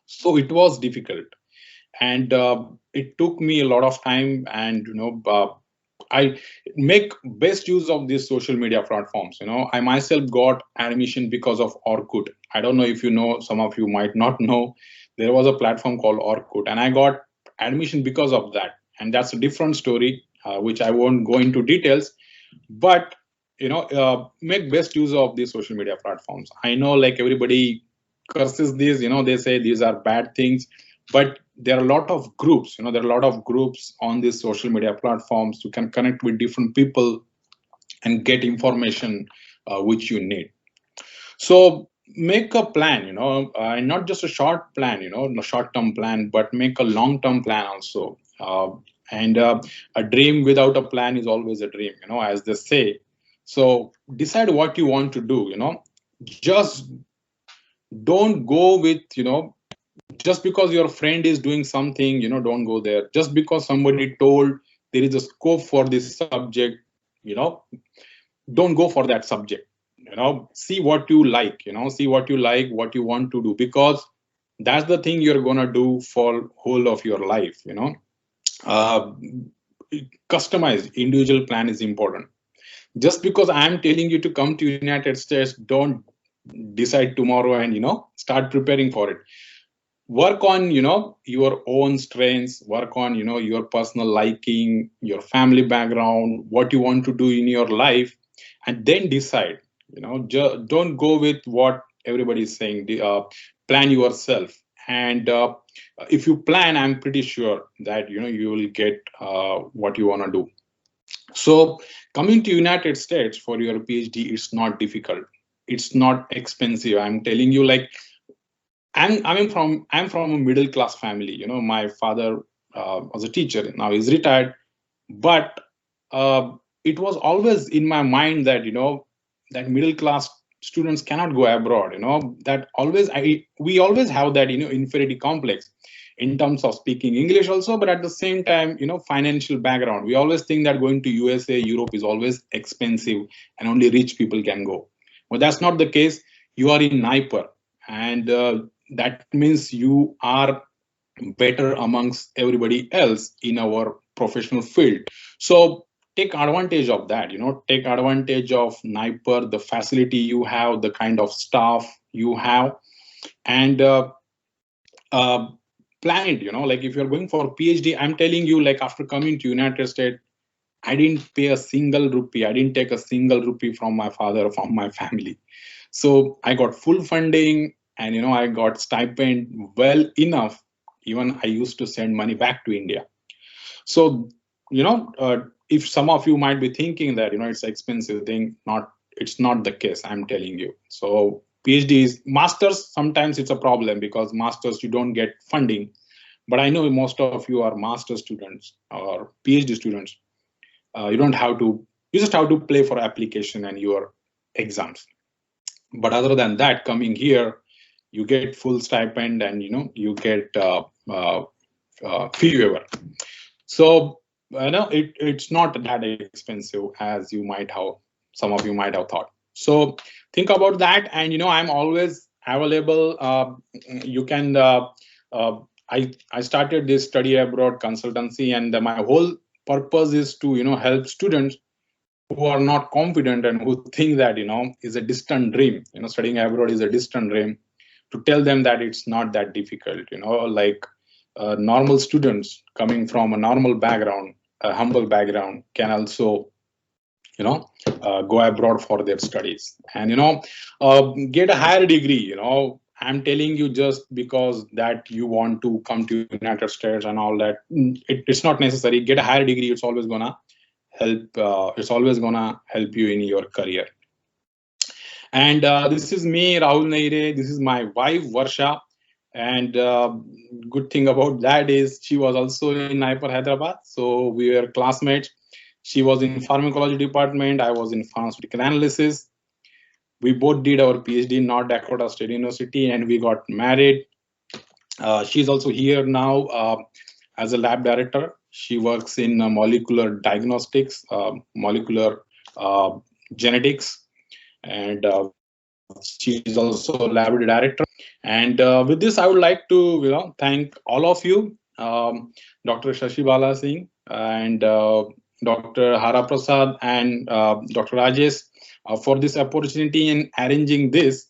So it was difficult. And it took me a lot of time, and I make best use of these social media platforms. I myself got admission because of Orkut. I don't know if you know, some of you might not know, there was a platform called Orkut, and I got admission because of that. And that's a different story, which I won't go into details. But make best use of these social media platforms. I know like everybody curses these, they say these are bad things, but there are a lot of groups, there are a lot of groups on these social media platforms. You can connect with different people and get information which you need. So make a plan, and not just a short plan, a short-term plan, but make a long-term plan also. And a dream without a plan is always a dream, as they say. So decide what you want to do, just don't go with, just because your friend is doing something, don't go there. Just because somebody told there is a scope for this subject, don't go for that subject. See what you like, see what you like, what you want to do, because that's the thing you're gonna do for whole of your life. uh, Customized individual plan is important. Just because I'm telling you to come to United States, don't decide tomorrow and start preparing for it. Work on your own strengths, work on your personal liking, your family background, what you want to do in your life, and then decide. Don't go with what everybody is saying. Plan yourself, and if you plan, I'm pretty sure that you will get what you want to do. So coming to United States for your PhD, it's not difficult, it's not expensive. I'm telling you, like, I'm from a middle class family. My father was a teacher. Now he's retired, but it was always in my mind that that middle class students cannot go abroad. That always we always have that inferiority complex in terms of speaking English also, but at the same time financial background. We always think that going to USA, Europe is always expensive and only rich people can go. But that's not the case. You are in NIPER, and that means you are better amongst everybody else in our professional field. So take advantage of that. Take advantage of NIPER, the facility you have, the kind of staff you have, and uh, plan it. Like, if you're going for PhD, I'm telling you, like, after coming to United States, I didn't pay a single rupee. I didn't take a single rupee from my father or from my family. So I got full funding, and I got stipend well enough. Even I used to send money back to India. So if some of you might be thinking that it's an expensive thing, it's not the case. I'm telling you. So PhDs, masters, sometimes it's a problem, because masters you don't get funding. But I know most of you are master students or PhD students. You don't have to. You just have to play for application and your exams. But other than that, coming here, you get full stipend, and you get fee waiver. So it's not that expensive as some of you might have thought. So think about that, and I'm always available. You can. I started this study abroad consultancy, and my whole purpose is to help students who are not confident and who think that is a distant dream. Studying abroad is a distant dream. To tell them that it's not that difficult. Like normal students coming from a normal background, a humble background, can also go abroad for their studies, and get a higher degree. I'm telling you, just because that you want to come to United States and all that, it's not necessary. Get a higher degree. It's always gonna help you in your career. And this is me, Rahul Nahire. This is my wife, Varsha. And good thing about that is she was also in NIPER Hyderabad. So we were classmates. She was in pharmacology department. I was in pharmaceutical analysis. We both did our PhD in North Dakota State University, and we got married. She's also here now as a lab director. She works in molecular diagnostics, molecular genetics, and she's also lab director. And with this, I would like to thank all of you, Dr. Shashi Bala Singh and Dr. Hara Prasad and Dr. Rajesh for this opportunity in arranging this.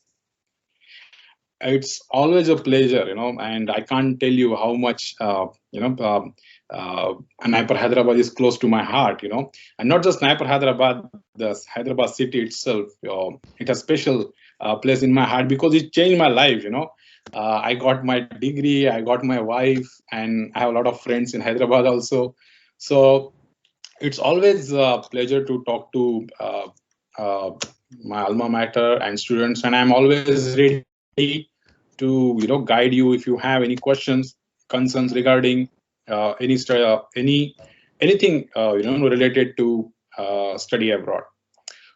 It's always a pleasure, and I can't tell you how much NIPER Hyderabad is close to my heart, and not just NIPER Hyderabad, the Hyderabad city itself. It has special place in my heart because it changed my life. I got my degree, I got my wife, and I have a lot of friends in Hyderabad also. So it's always a pleasure to talk to my alma mater and students, and I'm always ready to guide you if you have any questions, concerns regarding anything related to study abroad.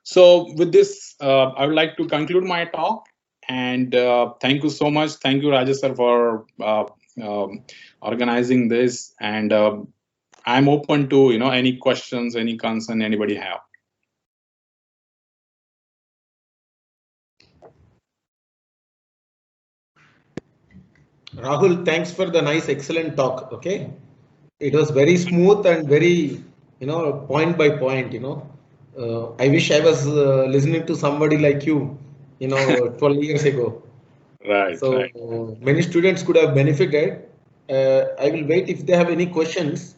So with this, I would like to conclude my talk, and thank you so much. Thank you, Rajesh sir, for organizing this, and I'm open to, any questions, any concern anybody have. Rahul, thanks for the nice, excellent talk. Okay, it was very smooth and very, point by point. I wish I was listening to somebody like you, 12 years ago. Right, So right. many students could have benefited. I will wait if they have any questions.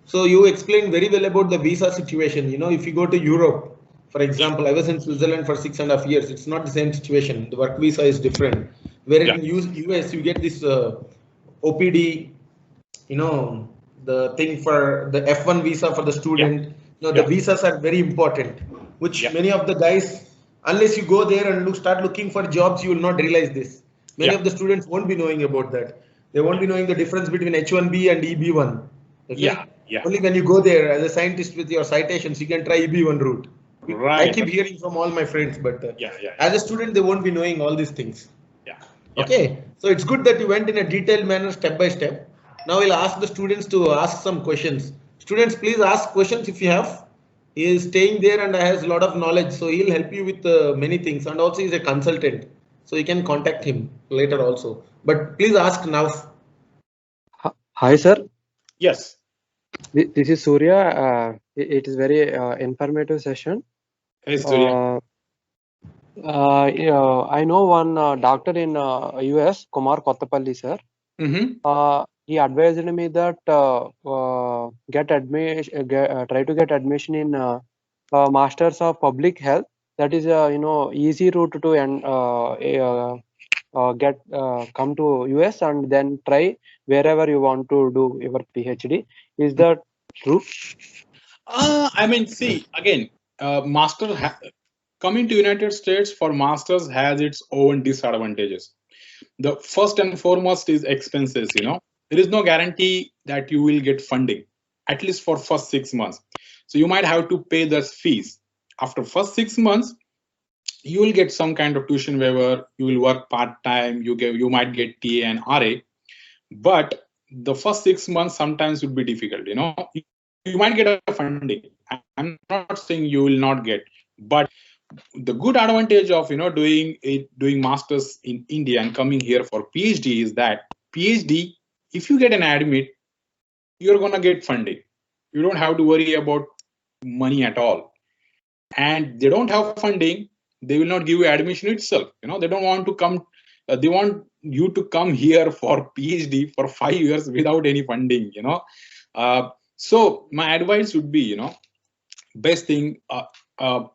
So you explained very well about the visa situation. If you go to Europe, for example, I was in Switzerland for 6.5 years. It's not the same situation. The work visa is different. Where Yeah. in US you get this OPD, the thing for the F1 visa for the student. The visas are very important, which many of the guys, unless you go there and start looking for jobs, you will not realize this. Many of the students won't be knowing about that. They won't be knowing the difference between H1B and EB1. Okay? Yeah. Only when you go there as a scientist with your citations, you can try EB1 route. Right. I keep hearing from all my friends, but Yeah. as a student, they won't be knowing all these things. Yeah. Okay, so it's good that you went in a detailed manner, step by step. Now we'll ask the students to ask some questions. Students, please ask questions if you have. He is staying there and has a lot of knowledge, so he'll help you with many things. And also, he's a consultant, so you can contact him later also. But please ask now. Hi, sir. Yes. This is Surya. It is very informative session. Hey, Surya. I know one doctor in US, Kumar Kottapalli, sir. He advised me that try to get admission in Masters of Public Health. That is easy route to come to US and then try wherever you want to do your PhD. Is that true? I mean, see, again, coming to United States for masters has its own disadvantages. The first and foremost is expenses. There is no guarantee that you will get funding, at least for first 6 months. So you might have to pay the fees. After first 6 months, you will get some kind of tuition waiver. You will work part-time. You might get TA and RA, but the first 6 months sometimes would be difficult. You might get a funding. I'm not saying you will not get, but the good advantage of doing masters in India and coming here for PhD is that PhD, if you get an admit, you're gonna get funding. You don't have to worry about money at all. And they don't have funding, they will not give you admission itself. They don't want to come. They want you to come here for PhD for 5 years without any funding. So my advice would be, best thing. I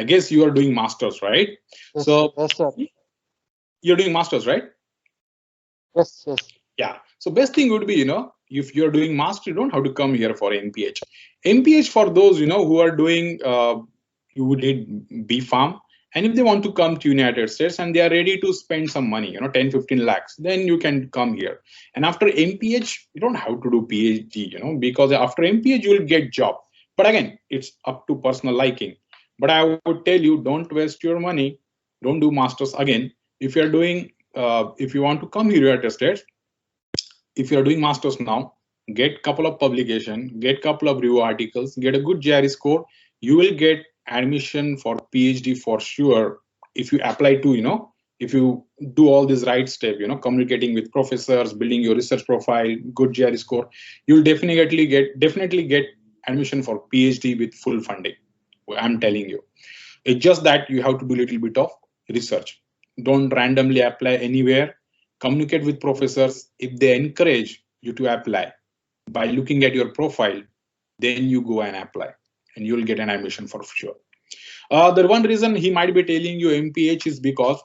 guess you are doing masters, right? Yes, sir. You're doing masters, right? Yes. Yeah. So best thing would be, if you're doing master, you don't have to come here for MPH. MPH for those, who are doing, you did Pharm. And if they want to come to United States and they are ready to spend some money, 10, 15 lakhs, then you can come here. And after MPH, you don't have to do PhD, because after MPH, you will get job. But again, it's up to personal liking. But I would tell you, don't waste your money. Don't do masters again. If you're doing, if you want to come here to United States, if you're doing masters now, get couple of publication, get couple of review articles, get a good GRE score, you will get admission for PhD for sure. If you apply to, if you do all this right step, communicating with professors, building your research profile, good GRE score, you'll definitely get admission for PhD with full funding. I'm telling you. It's just that you have to do a little bit of research. Don't randomly apply anywhere. Communicate with professors. If they encourage you to apply by looking at your profile, then you go and apply and you'll get an admission for sure. The one reason he might be telling you MPH is because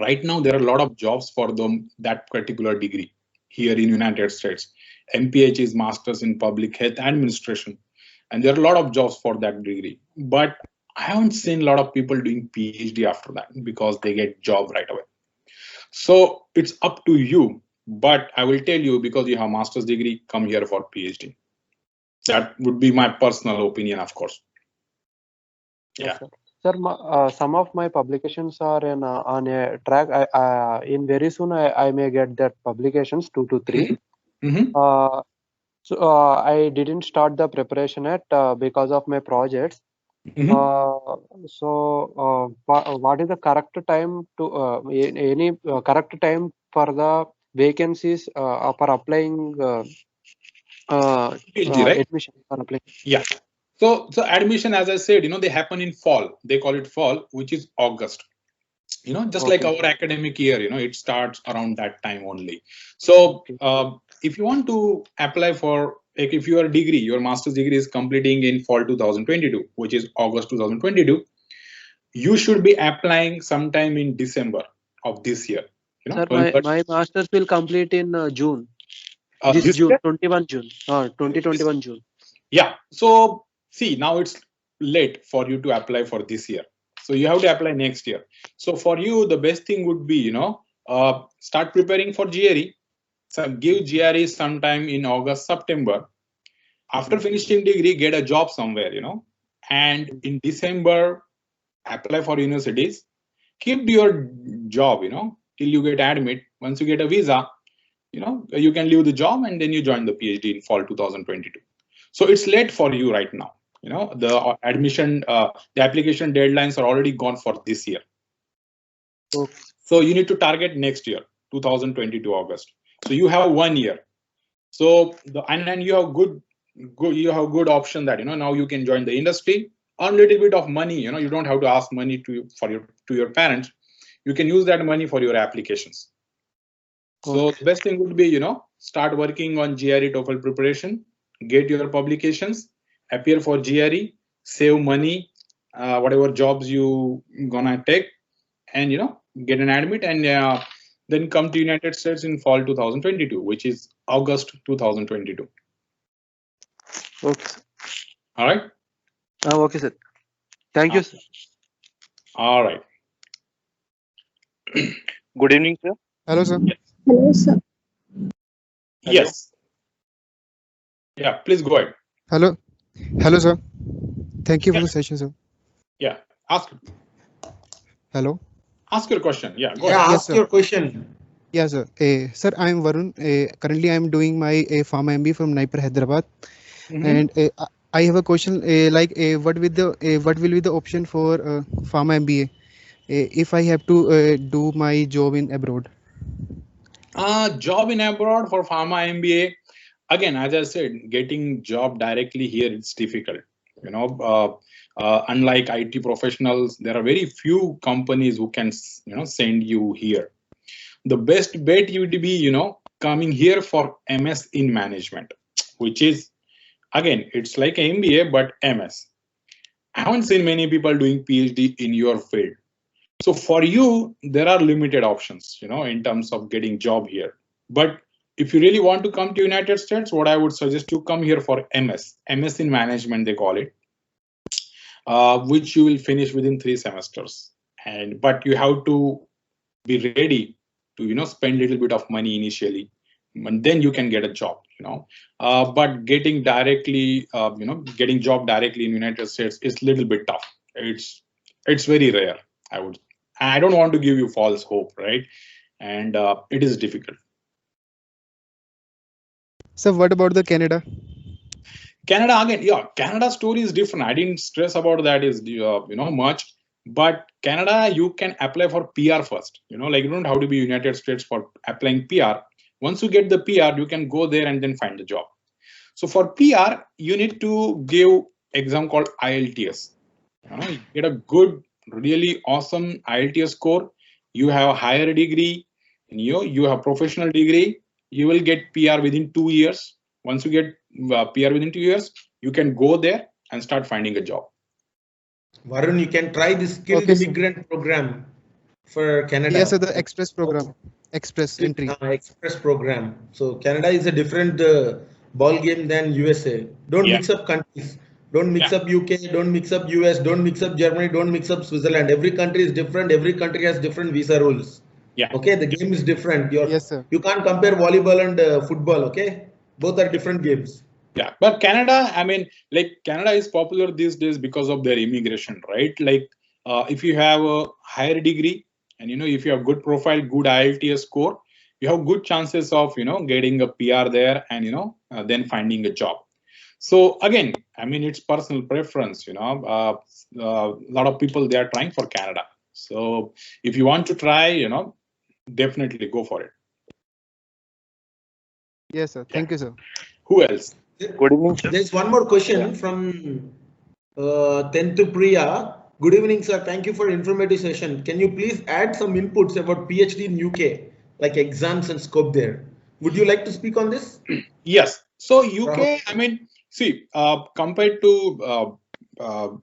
right now there are a lot of jobs for that particular degree here in United States. MPH is Masters in Public Health Administration, and there are a lot of jobs for that degree. But I haven't seen a lot of people doing PhD after that because they get job right away. So it's up to you. But I will tell you, because you have master's degree, come here for PhD. That would be my personal opinion, of course. Yeah. Sir, some of my publications are on a track. In very soon, I may get that publications 2 to 3. So I didn't start the preparation yet because of my projects. What is the correct time to any correct time for the vacancies for applying PhD, right? admission for applying? Yeah. So admission, as I said, they happen in fall. They call it fall, which is August. Just like Okay. our academic year, it starts around that time only. So if you want to apply for, like, if your degree, your master's degree is completing in fall 2022, which is August 2022, you should be applying sometime in December of this year. Sir, But my master's will complete in June. This this June, year, 21 June. 2021 June. yeah. So see, now it's late for you to apply for this year. So you have to apply next year. So for you, the best thing would be, start preparing for GRE. So give GRE sometime in August, September. After finishing degree, get a job somewhere, and in December, apply for universities. Keep your job, till you get admit. Once you get a visa, you can leave the job and then you join the PhD in fall 2022. So it's late for you right now. The admission, the application deadlines are already gone for this year. Okay. So you need to target next year, 2022 August. So you have 1 year. So and you have good option that now you can join the industry, earn a little bit of money. You don't have to ask money to your parents. You can use that money for your applications. So the best thing would be, start working on GRE TOEFL preparation, get your publications, appear for GRE, save money, whatever jobs you gonna take, and get an admit, and then come to United States in fall 2022, which is August 2022. Okay. All right. Okay, sir. Thank you, sir. All right. Good evening, sir. Hello, sir. Hello, sir. Yes. Yeah, please go ahead. Hello. Hello, sir. Thank you for the session, sir. Yeah. Ask. Hello. Ask your question. Yeah. Go Yeah, ahead. ask your question. Yeah, sir. Sir, I am Varun. Currently, I am doing my Pharm MBA from NIPER, Hyderabad. And I have a question. What will be the option for Pharm MBA if I have to do my job in abroad? Job in abroad for pharma MBA. Again, as I said, getting job directly here it's difficult. Unlike IT professionals, there are very few companies who can send you here. The best bet would be coming here for MS in management, which is, again, it's like an MBA but MS. I haven't seen many people doing PhD in your field. So for you, there are limited options, in terms of getting job here. But if you really want to come to United States, what I would suggest you come here for MS in management, they call it, which you will finish within 3 semesters. But you have to be ready to, spend a little bit of money initially, and then you can get a job, but getting directly, getting job directly in United States is a little bit tough. It's very rare. I don't want to give you false hope, right? And it is difficult. So what about the Canada? Canada, again, yeah, Canada story is different. I didn't stress about that is much, but Canada, you can apply for PR first. Like you don't have to be United States for applying PR. Once you get the PR, you can go there and then find the job. So for PR, you need to give exam called IELTS. You get a good, really awesome IELTS score. You have a higher degree, and you have professional degree. You will get PR within 2 years. Once you get PR within 2 years, you can go there and start finding a job. Varun, you can try the skilled immigrant program for Canada. Yes, sir, the express program, express entry. Express program. So Canada is a different ball game than USA. Don't mix up countries. Don't mix up UK. Don't mix up US. Don't mix up Germany. Don't mix up Switzerland. Every country is different. Every country has different visa rules. Yeah. Okay, the game is different. Yes, sir. You can't compare volleyball and football. Okay, both are different games. Yeah, but Canada, I mean, like Canada is popular these days because of their immigration, right? Like if you have a higher degree and if you have good profile, good IELTS score, you have good chances of getting a PR there and then finding a job. So again, I mean, it's personal preference. A lot of people, they are trying for Canada. So if you want to try, definitely go for it. Yes, sir. Thank you, sir. Who else? Good evening, sir. There's one more question from Tentu Priya. Good evening, sir. Thank you for informative session. Can you please add some inputs about PhD in UK, like exams and scope there? Would you like to speak on this? Yes. So UK, I mean, see, compared to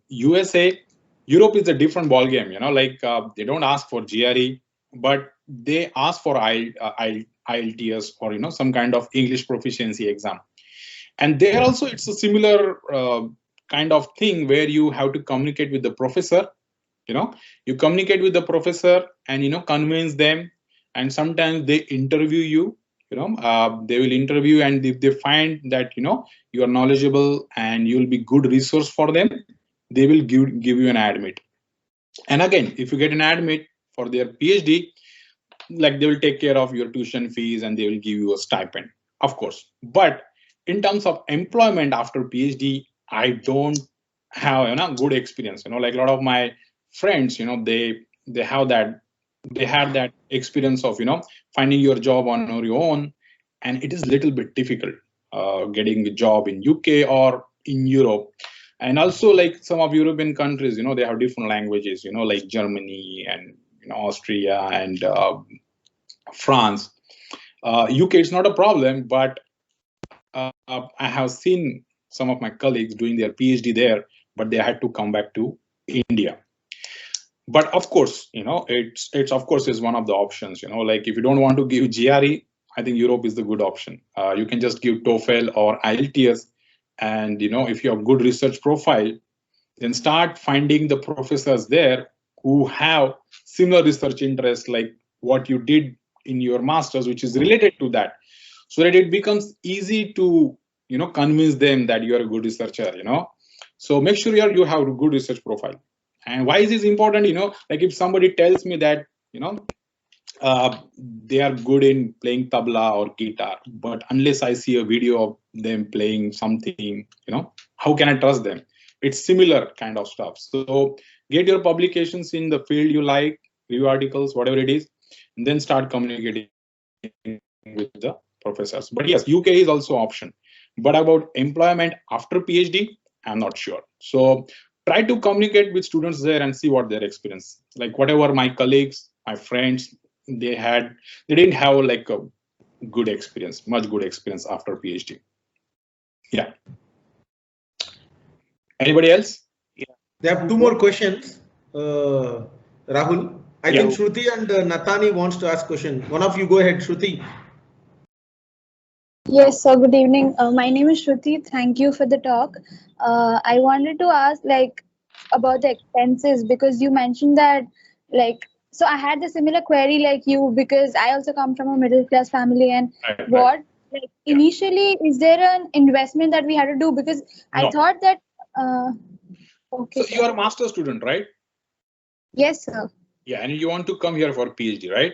USA, Europe is a different ball game. Like they don't ask for GRE, but they ask for IELTS or some kind of English proficiency exam. And there also it's a similar kind of thing where you have to communicate with the professor. You communicate with the professor and convince them, and sometimes they interview you. They will interview, and if they find that you are knowledgeable and you will be good resource for them, they will give you an admit. And again, if you get an admit for their PhD, like they will take care of your tuition fees and they will give you a stipend, of course. But in terms of employment after PhD, I don't have good experience. Like a lot of my friends, they have that, they had that experience of finding your job on your own, and it is a little bit difficult getting a job in UK or in Europe. And also, like some of European countries, they have different languages, like Germany and Austria and France. UK is not a problem, but I have seen some of my colleagues doing their PhD there, but they had to come back to India. But of course, it's of course is one of the options. Like if you don't want to give GRE, I think Europe is the good option. You can just give TOEFL or IELTS, and if you have good research profile, then start finding the professors there who have similar research interests like what you did in your master's, which is related to that, so that it becomes easy to convince them that you are a good researcher. So make sure you have a good research profile. And why is this important? Like if somebody tells me that they are good in playing tabla or guitar, but unless I see a video of them playing something, how can I trust them? It's similar kind of stuff. So get your publications in the field you like, review articles, whatever it is, and then start communicating with the professors. But yes, UK is also option. But about employment after PhD, I'm not sure. So try to communicate with students there and see what their experience. Like whatever my colleagues, my friends, they didn't have like a good experience, much good experience after PhD. Yeah. Anybody else? Yeah. They have two more questions. Rahul, I think Shruti and Nathani wants to ask question. One of you go ahead, Shruti. Yes, sir. Good evening. My name is Shruti. Thank you for the talk. I wanted to ask about the expenses, because you mentioned that so I had the similar query like you, because I also come from a middle class family, and initially is there an investment that we had to do? Because I thought that okay. So you are a master student, right? Yes, sir. Yeah, and you want to come here for PhD, right?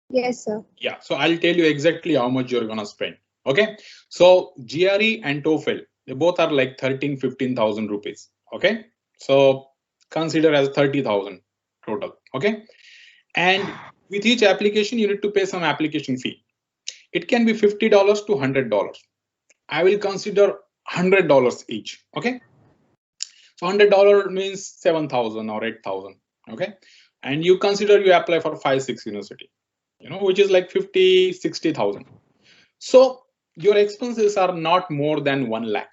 Yes, sir. Yeah, so I'll tell you exactly how much you're gonna spend. Okay, so GRE and TOEFL, they both are like 15,000 rupees. Okay, so consider as 30,000 total. Okay, and with each application you need to pay some application fee. It can be $50 to $100. I will consider $100 each. Okay, so $100 means 7,000 or 8,000. Okay, and you consider you apply for 5-6 university, which is like 50-60,000. So your expenses are not more than 1 lakh.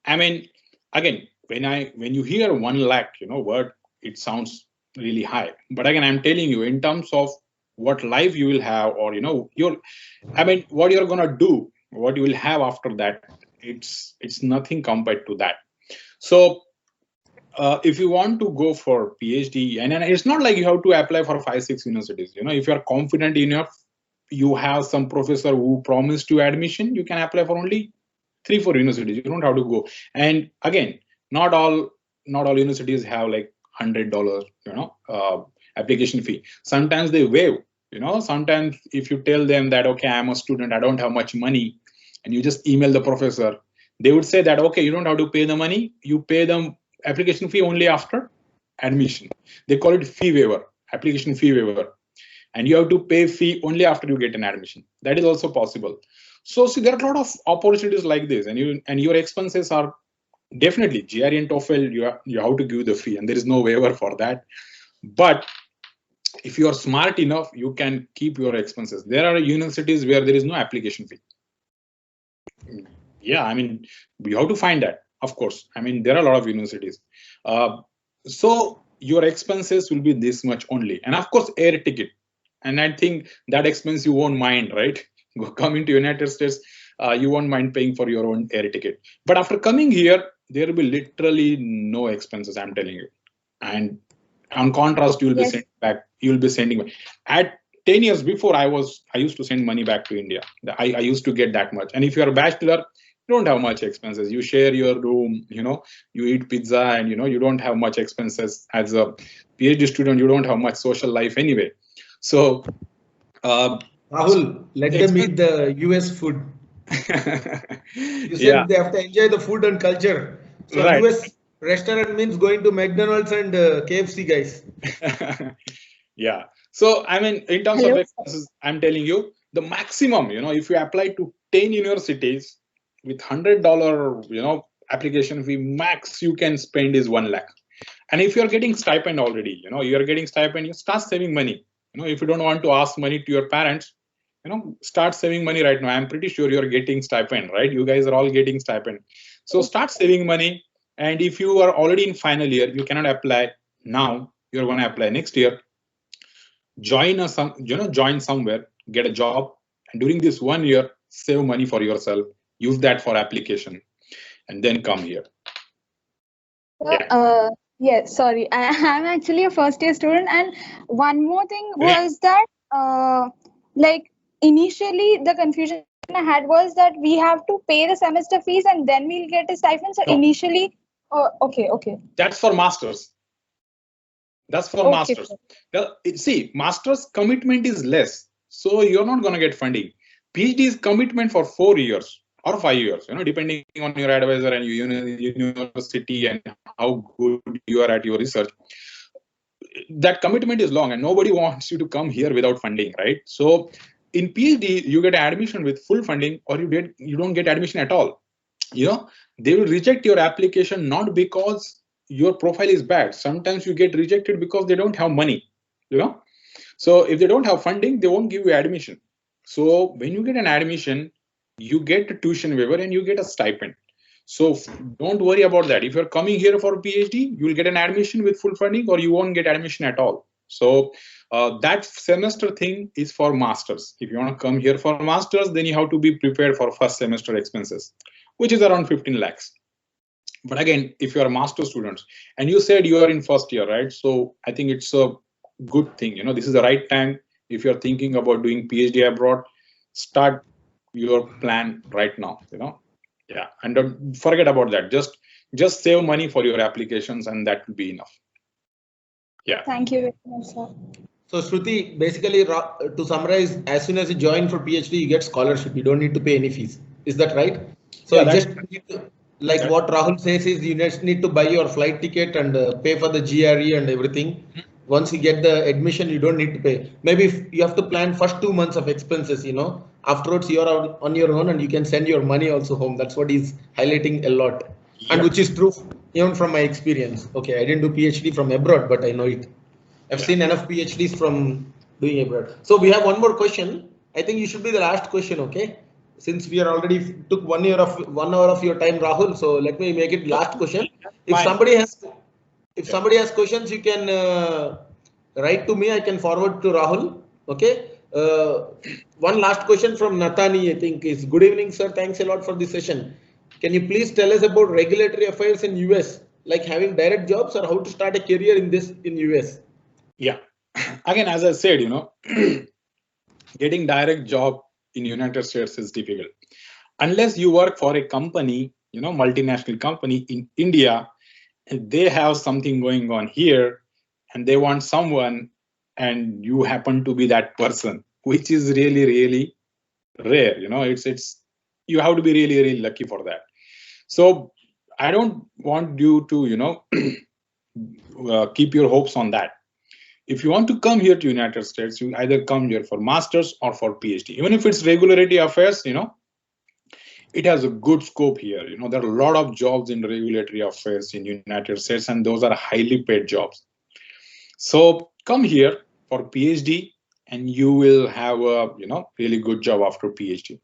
I mean, again, when you hear 1 lakh, what it sounds really high. But again, I'm telling you, in terms of what life you will have, or what you're gonna do, what you will have after that, it's nothing compared to that. So if you want to go for PhD, and it's not like you have to apply for 5-6 universities. If you are confident enough, you have some professor who promised you admission, you can apply for only 3-4 universities. You don't have to go. And again, not all universities have like $100 application fee. Sometimes they waive Sometimes if you tell them that, okay, I'm a student, I don't have much money, and you just email the professor, they would say that, okay, you don't have to pay the money, you pay the application fee only after admission. They call it fee waiver, application fee waiver, and you have to pay fee only after you get an admission. That is also possible. So see, there are a lot of opportunities like this, and your expenses are definitely GRE and TOEFL. You have to give the fee, and there is no waiver for that. But if you are smart enough, you can keep your expenses. There are universities where there is no application fee. Yeah, I mean, you have to find that, of course. I mean, there are a lot of universities. So your expenses will be this much only. And of course, air ticket. And I think that expense you won't mind, right? Coming to United States, you won't mind paying for your own air ticket. But after coming here, there will be literally no expenses, I'm telling you. And on contrast, you will be sending back. You will be sending at 10 years before I used to send money back to India. I used to get that much. And if you're a bachelor, you don't have much expenses. You share your room, you eat pizza, and you don't have much expenses. As a PhD student, you don't have much social life anyway. So Rahul, let them eat the US food. You said they have to enjoy the food and culture. So right. US restaurant means going to McDonald's and KFC, guys. Yeah. So I mean, in terms of expenses, I'm telling you the maximum. If you apply to 10 universities with $100, application fee, max you can spend is 1 lakh. And if you're getting stipend already, you're getting stipend, you start saving money. If you don't want to ask money to your parents, start saving money right now. I'm pretty sure you're getting stipend, right? You guys are all getting stipend. So start saving money. And if you are already in final year, you cannot apply now. You're going to apply next year. Join somewhere, get a job, and during this 1 year, save money for yourself. Use that for application, and then come here. Yes, sorry. I'm actually a first year student, and one more thing was that like initially the confusion I had was that we have to pay the semester fees and then we'll get a stipend. So initially, okay. That's for masters. That's for masters. See, masters commitment is less, so you're not going to get funding. PhD is commitment for 4 years or 5 years, depending on your advisor and university and how good you are at your research. That commitment is long, and nobody wants you to come here without funding, right? So in PhD, you get admission with full funding, or you don't get admission at all. They will reject your application not because your profile is bad. Sometimes you get rejected because they don't have money. So if they don't have funding, they won't give you admission. So when you get an admission, you get a tuition waiver and you get a stipend. So don't worry about that. If you're coming here for a PhD, you will get an admission with full funding, or you won't get admission at all. So that semester thing is for masters. If you want to come here for masters, then you have to be prepared for first semester expenses, which is around 15 lakhs. But again, if you are a master students, and you said you are in first year, right? So I think it's a good thing. This is the right time. If you're thinking about doing PhD abroad, start your plan right now. Yeah, and don't forget about that. Just save money for your applications, and that will be enough. Yeah. Thank you very much, sir. So Shruti, basically, to summarize, as soon as you join for PhD, you get scholarship. You don't need to pay any fees. Is that right? So yeah, you just need to, like what Rahul says is, you just need to buy your flight ticket and pay for the GRE and everything. Once you get the admission, you don't need to pay. Maybe you have to plan first 2 months of expenses, afterwards you're out on your own and you can send your money also home. That's what he's highlighting a lot. Yeah. And which is true even from my experience. Okay, I didn't do PhD from abroad, but I know it. I've seen enough PhDs from doing abroad. So we have one more question. I think you should be the last question, okay? Since we are already took 1 hour of your time, Rahul. So let me make it last question. If somebody has questions, you can write to me. I can forward to Rahul. Okay. One last question from Nathani, I think, is good evening, sir. Thanks a lot for this session. Can you please tell us about regulatory affairs in US, like having direct jobs, or how to start a career in US? Yeah. Again, as I said, getting direct job in United States is difficult. Unless you work for a company, multinational company in India, and they have something going on here, and they want someone and you happen to be that person, which is really, really rare. It's you have to be really, really lucky for that. So I don't want you to keep your hopes on that. If you want to come here to United States, you either come here for masters or for PhD. Even if it's regulatory affairs, it has a good scope here. There are a lot of jobs in regulatory affairs in United States, and those are highly paid jobs. So come here for PhD, and you will have a really good job after PhD.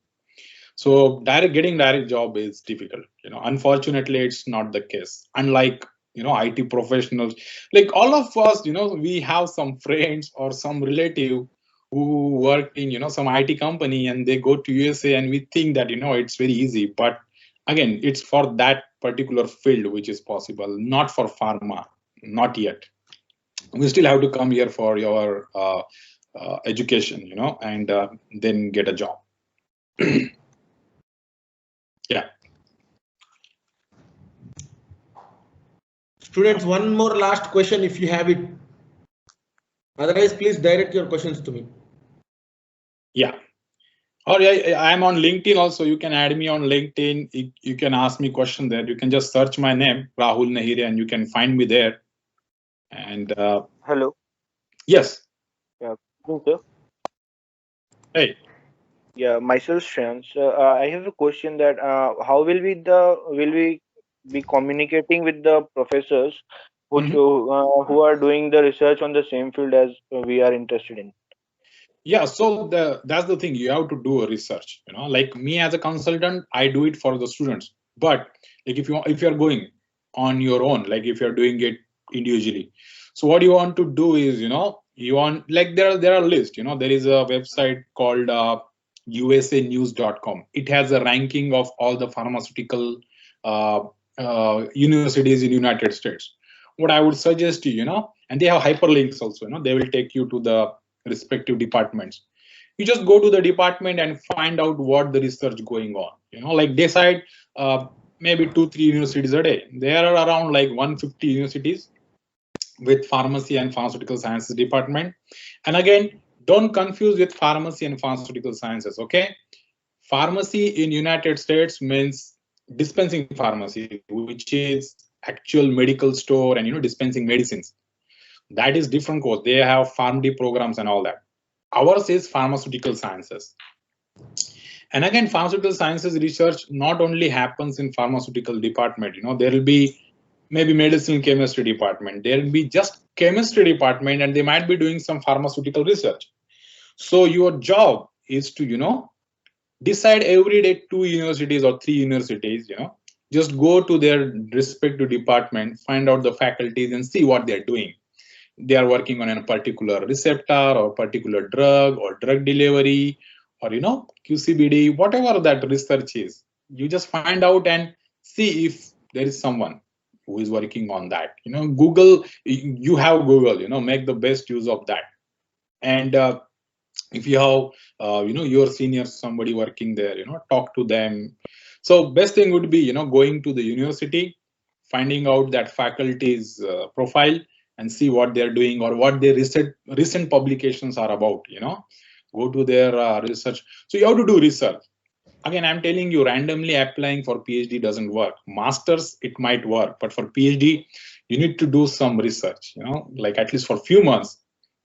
So getting direct job is difficult. Unfortunately, it's not the case. Unlike IT professionals, like all of us, we have some friends or some relative who work in some IT company, and they go to USA, and we think that it's very easy. But again, it's for that particular field which is possible, not for pharma, not yet. We still have to come here for your education, and then get a job. Yeah. Students, one more last question if you have it. Otherwise, please direct your questions to me. Yeah. Or I'm on LinkedIn also. You can add me on LinkedIn. You can ask me question there. You can just search my name, Rahul Nahire, and you can find me there. And Hello. yes. Yeah. Sir. Hey. Yeah, myself, Shreyans. I have a question that how will we be communicating with the professors who are doing the research on the same field as we are interested in? Yeah, so that's the thing. You have to do a research. Like me as a consultant, I do it for the students. But like if you're going on your own, like if you're doing it individually, so what you want to do is you want, like there are lists. There is a website called usanews.com. It has a ranking of all the pharmaceutical universities in United States. What I would suggest you, and they have hyperlinks also. They will take you to the respective departments. You just go to the department and find out what the research going on. Like decide maybe 2-3 universities a day. There are around like 150 universities with pharmacy and pharmaceutical sciences department. And again, don't confuse with pharmacy and pharmaceutical sciences. Okay, pharmacy in United States means dispensing pharmacy, which is actual medical store and dispensing medicines. That is different course. They have PharmD programs and all that. Ours is pharmaceutical sciences. And again, pharmaceutical sciences research not only happens in pharmaceutical department. There will be maybe medicinal chemistry department. There will be just chemistry department, and they might be doing some pharmaceutical research. So your job is to decide every day 2 universities or 3 universities. Just go to their respective department, find out the faculties, and see what they're doing. They are working on a particular receptor or particular drug or drug delivery or QCBD, whatever that research is. You just find out and see if there is someone who is working on that. Google, you have Google, make the best use of that. And if you have your senior, somebody working there, talk to them. So best thing would be going to the university, finding out that faculty's profile and see what they're doing or what their recent publications are about. Go to their research. So you have to do research. Again, I'm telling you, randomly applying for PhD doesn't work. Masters, it might work, but for PhD, you need to do some research, like at least for a few months,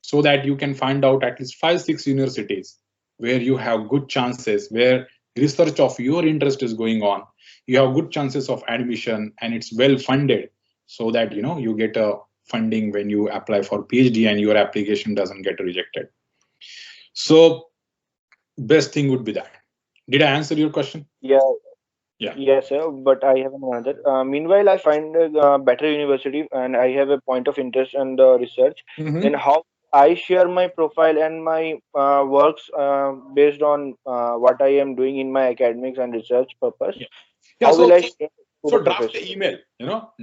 so that you can find out at least 5-6 universities where you have good chances, where research of your interest is going on. You have good chances of admission, and it's well funded, so that you get a funding when you apply for PhD and your application doesn't get rejected. So best thing would be that. Did I answer your question? Yeah. Yeah. Yes, sir. But I have another. Meanwhile, I find a better university and I have a point of interest in the research. Then how I share my profile and my works based on what I am doing in my academics and research purpose. Yeah, how will I share to so the draft an email,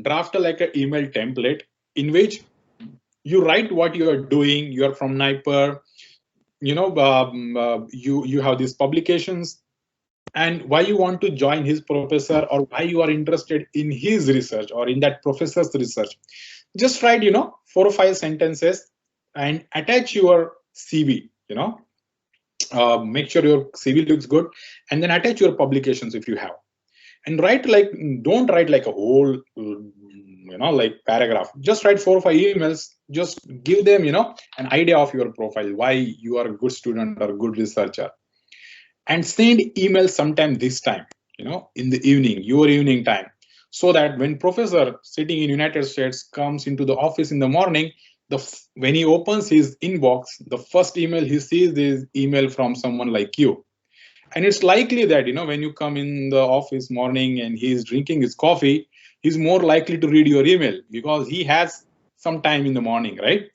draft like an email template in which you write what you are doing. You are from NIPER, you have these publications, and why you want to join his professor or why you are interested in his research or in that professor's research. Just write 4 or 5 sentences and attach your CV, make sure your CV looks good, and then attach your publications if you have. And don't write like a whole, like paragraph. Just write 4 or 5 emails. Just give them, an idea of your profile, why you are a good student or a good researcher. And send email sometime this time, in the evening, your evening time, so that when professor sitting in United States comes into the office in the morning, when he opens his inbox, the first email he sees is email from someone like you. And it's likely that, when you come in the office morning and he's drinking his coffee, he's more likely to read your email because he has some time in the morning, right?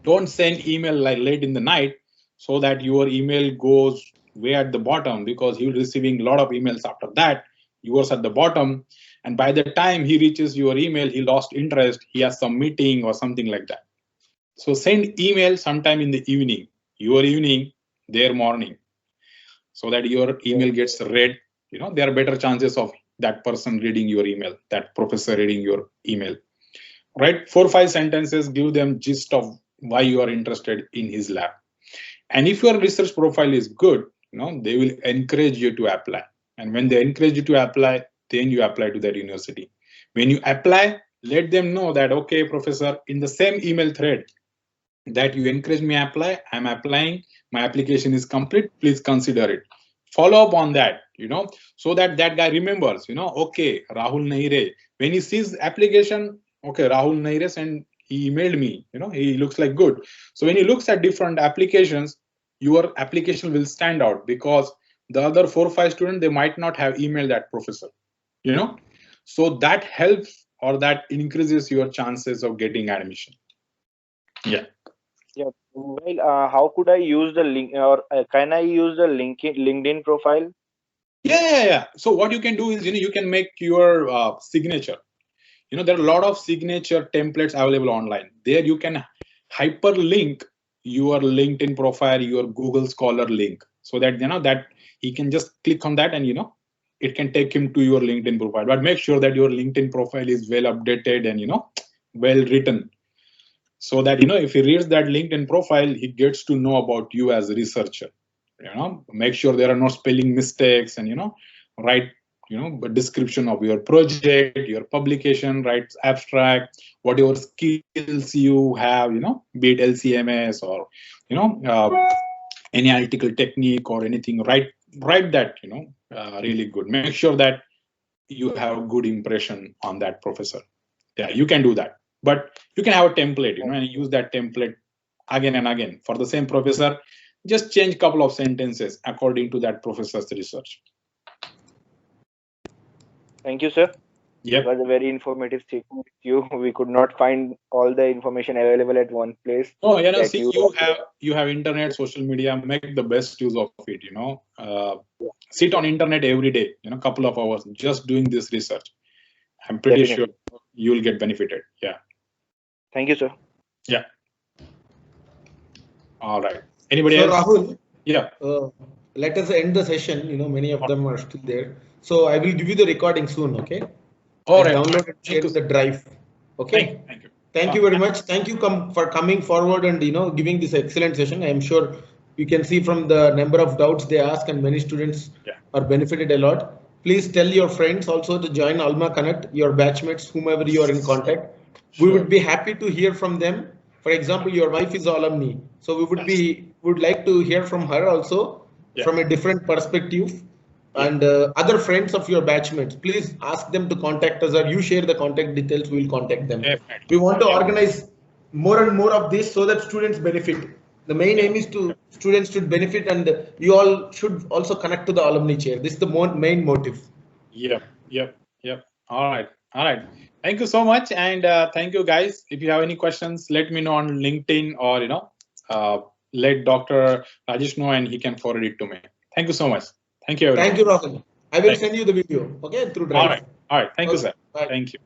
Don't send email like late in the night so that your email goes way at the bottom, because he will receiving a lot of emails after that. Yours at the bottom. And by the time he reaches your email, he lost interest. He has some meeting or something like that. So send email sometime in the evening, your evening, their morning, so that your email gets read. There are better chances of that person reading your email, that professor reading your email. Write 4 or 5 sentences, give them gist of why you are interested in his lab. And if your research profile is good, they will encourage you to apply. And when they encourage you to apply, then you apply to that university. When you apply, let them know that, okay, professor, in the same email thread that you encourage me apply, I'm applying, my application is complete, please consider it. Follow up on that, so that guy remembers, okay, Rahul Nahire, when he sees application, okay, Rahul Nahire and he emailed me, he looks like good. So when he looks at different applications, your application will stand out, because the other 4 or 5 students, they might not have emailed that professor, so that helps, or that increases your chances of getting admission. Yeah. Yeah. Well, how could I use the link, or can I use the LinkedIn profile? Yeah. So what you can do is, you can make your signature. There are a lot of signature templates available online. There you can hyperlink your LinkedIn profile, your Google Scholar link, so that that he can just click on that, and it can take him to your LinkedIn profile. But make sure that your LinkedIn profile is well updated and well written, so that if he reads that LinkedIn profile, he gets to know about you as a researcher. Make sure there are no spelling mistakes, and write a description of your project, your publication, write abstract, whatever skills you have, be it LCMS or any analytical technique or anything. Write that really good. Make sure that you have a good impression on that professor. Yeah, you can do that. But you can have a template, and use that template again and again for the same professor. Just change a couple of sentences according to that professor's research. Thank you, sir. Yep. It was a very informative session with you. We could not find all the information available at one place. Oh, see, you have internet, social media. Make the best use of it. Sit on internet every day. Couple of hours just doing this research. I'm pretty sure you will get benefited. Yeah. Thank you, sir. Yeah. All right. Anybody else? Rahul, yeah. Let us end the session. Many of them are still there. So I will give you the recording soon. Okay. All right. Download and share the drive. Okay. Thank you. Thank you very much. Thank you for coming forward and giving this excellent session. I am sure you can see from the number of doubts they ask, and many students are benefited a lot. Please tell your friends also to join Alma Connect, your batchmates, whomever you are in contact. Sure. We would be happy to hear from them. For example, your wife is alumni, so we would like to hear from her also from a different perspective. And other friends of your batchmates, please ask them to contact us, or you share the contact details, we will contact them. Definitely. We want to organize more and more of this so that students benefit. The main aim is to students should benefit, and you all should also connect to the alumni chair. This is the main motive. Yep. All right. Thank you so much, and thank you guys. If you have any questions, let me know on LinkedIn, or let Dr. Rajesh know, and he can forward it to me. Thank you so much. Thank you, everyone. Thank you, Rahul. I will send you the video, okay, through Drive. All right. Thank you, sir. Bye. Thank you.